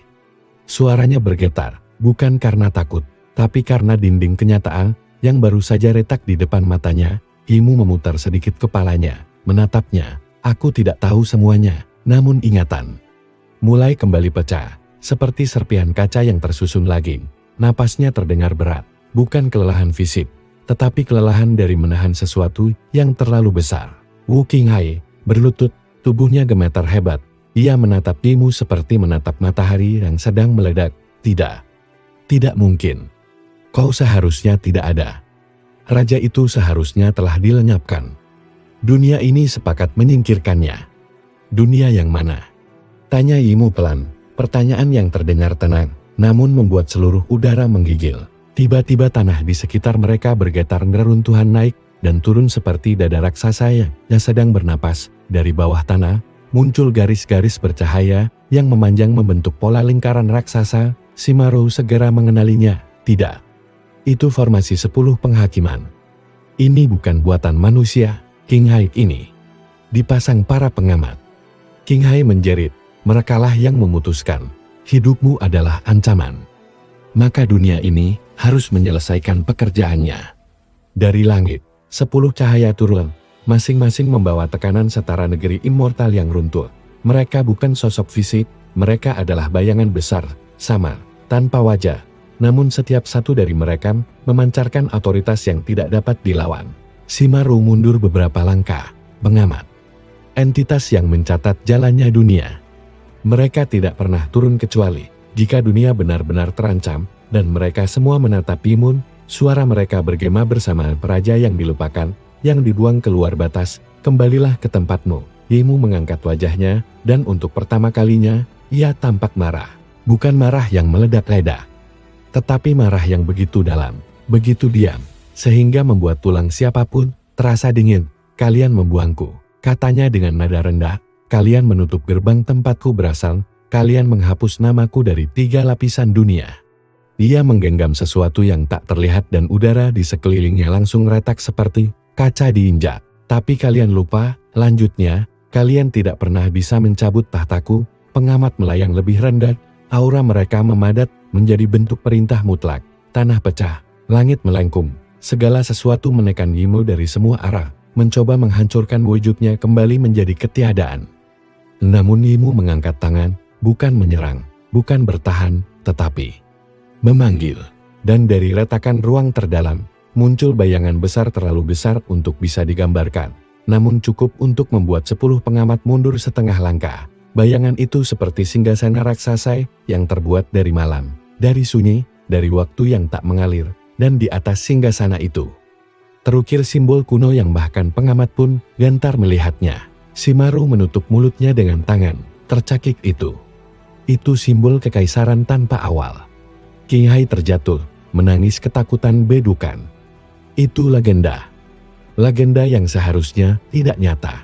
Suaranya bergetar, bukan karena takut, tapi karena dinding kenyataan yang baru saja retak di depan matanya. Yimu memutar sedikit kepalanya, menatapnya. Aku tidak tahu semuanya, namun ingatan mulai kembali pecah, seperti serpihan kaca yang tersusun lagi. Napasnya terdengar berat, bukan kelelahan fisik, tetapi kelelahan dari menahan sesuatu yang terlalu besar. Wu Qinghai berlutut, tubuhnya gemetar hebat. Ia menatap Yimu seperti menatap matahari yang sedang meledak. Tidak mungkin. Kau seharusnya tidak ada. Raja itu seharusnya telah dilenyapkan. Dunia ini sepakat menyingkirkannya. Dunia yang mana? Tanya Yimu pelan, pertanyaan yang terdengar tenang, namun membuat seluruh udara menggigil. Tiba-tiba tanah di sekitar mereka bergetar, reruntuhan naik dan turun seperti dada raksasa yang sedang bernapas. Dari bawah tanah, muncul garis-garis bercahaya yang memanjang membentuk pola lingkaran raksasa. Shimaru segera mengenalinya. Tidak. Itu formasi 10 penghakiman. Ini bukan buatan manusia. Qinghai ini dipasang para pengamat. Qinghai menjerit. Merekalah yang memutuskan. Hidupmu adalah ancaman. Maka dunia ini harus menyelesaikan pekerjaannya. Dari langit, 10 cahaya turun, masing-masing membawa tekanan setara negeri immortal yang runtuh. Mereka bukan sosok fisik, mereka adalah bayangan besar, sama, tanpa wajah. Namun setiap satu dari mereka memancarkan otoritas yang tidak dapat dilawan. Shimaru mundur beberapa langkah, pengamat. Entitas yang mencatat jalannya dunia. Mereka tidak pernah turun kecuali jika dunia benar-benar terancam, dan mereka semua menatap Yimu. Suara mereka bergema bersama peraja yang dilupakan, yang dibuang keluar batas. Kembalilah ke tempatmu. Yimu mengangkat wajahnya, dan untuk pertama kalinya, ia tampak marah. Bukan marah yang meledak-ledak, tetapi marah yang begitu dalam, begitu diam, sehingga membuat tulang siapapun terasa dingin. Kalian membuangku, katanya dengan nada rendah. Kalian menutup gerbang tempatku berasal, kalian menghapus namaku dari 3 lapisan dunia. Dia menggenggam sesuatu yang tak terlihat dan udara di sekelilingnya langsung retak seperti kaca diinjak. Tapi kalian lupa, lanjutnya, kalian tidak pernah bisa mencabut tahtaku. Pengamat melayang lebih rendah, aura mereka memadat menjadi bentuk perintah mutlak. Tanah pecah, langit melengkung, segala sesuatu menekan Yimu dari semua arah, mencoba menghancurkan wujudnya kembali menjadi ketiadaan. Namun Yimu mengangkat tangan, bukan menyerang, bukan bertahan, tetapi memanggil. Dan dari retakan ruang terdalam, muncul bayangan besar, terlalu besar untuk bisa digambarkan, namun cukup untuk membuat 10 pengamat mundur setengah langkah. Bayangan itu seperti singgasana raksasa yang terbuat dari malam, dari sunyi, dari waktu yang tak mengalir, dan di atas singgasana itu terukir simbol kuno yang bahkan pengamat pun gentar melihatnya. Shimaru menutup mulutnya dengan tangan, tercakik itu simbol kekaisaran tanpa awal. Qinghai terjatuh, menangis ketakutan bedukan. Itu legenda. Legenda yang seharusnya tidak nyata.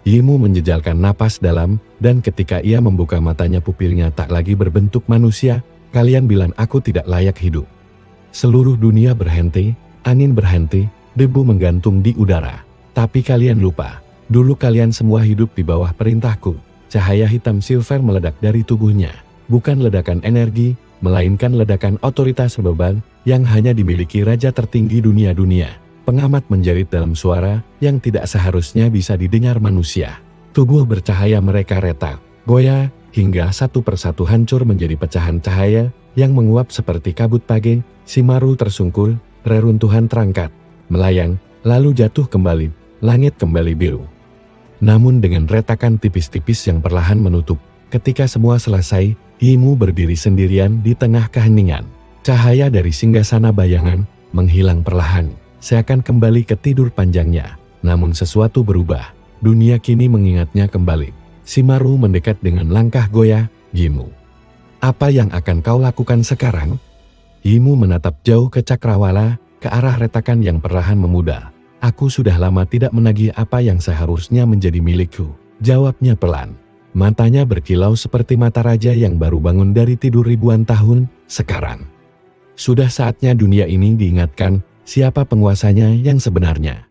Yimu menjejalkan napas dalam, dan ketika ia membuka matanya pupilnya tak lagi berbentuk manusia. Kalian bilang aku tidak layak hidup. Seluruh dunia berhenti, angin berhenti, debu menggantung di udara. Tapi kalian lupa. Dulu kalian semua hidup di bawah perintahku. Cahaya hitam silver meledak dari tubuhnya. Bukan ledakan energi, melainkan ledakan otoritas beban yang hanya dimiliki raja tertinggi dunia-dunia. Pengamat menjerit dalam suara yang tidak seharusnya bisa didengar manusia. Tubuh bercahaya mereka retak, goyah, hingga satu persatu hancur menjadi pecahan cahaya yang menguap seperti kabut pagi. Shimaru tersungkur, reruntuhan terangkat, melayang, lalu jatuh kembali, langit kembali biru. Namun dengan retakan tipis-tipis yang perlahan menutup, ketika semua selesai, Yimu berdiri sendirian di tengah keheningan. Cahaya dari singgasana bayangan menghilang perlahan, seakan kembali ke tidur panjangnya. Namun sesuatu berubah, dunia kini mengingatnya kembali. Shimaru mendekat dengan langkah goyah. Yimu, apa yang akan kau lakukan sekarang? Yimu menatap jauh ke cakrawala, ke arah retakan yang perlahan memudar. Aku sudah lama tidak menagih apa yang seharusnya menjadi milikku, jawabnya pelan. Matanya berkilau seperti mata raja yang baru bangun dari tidur ribuan tahun. Sekarang sudah saatnya dunia ini diingatkan siapa penguasanya yang sebenarnya.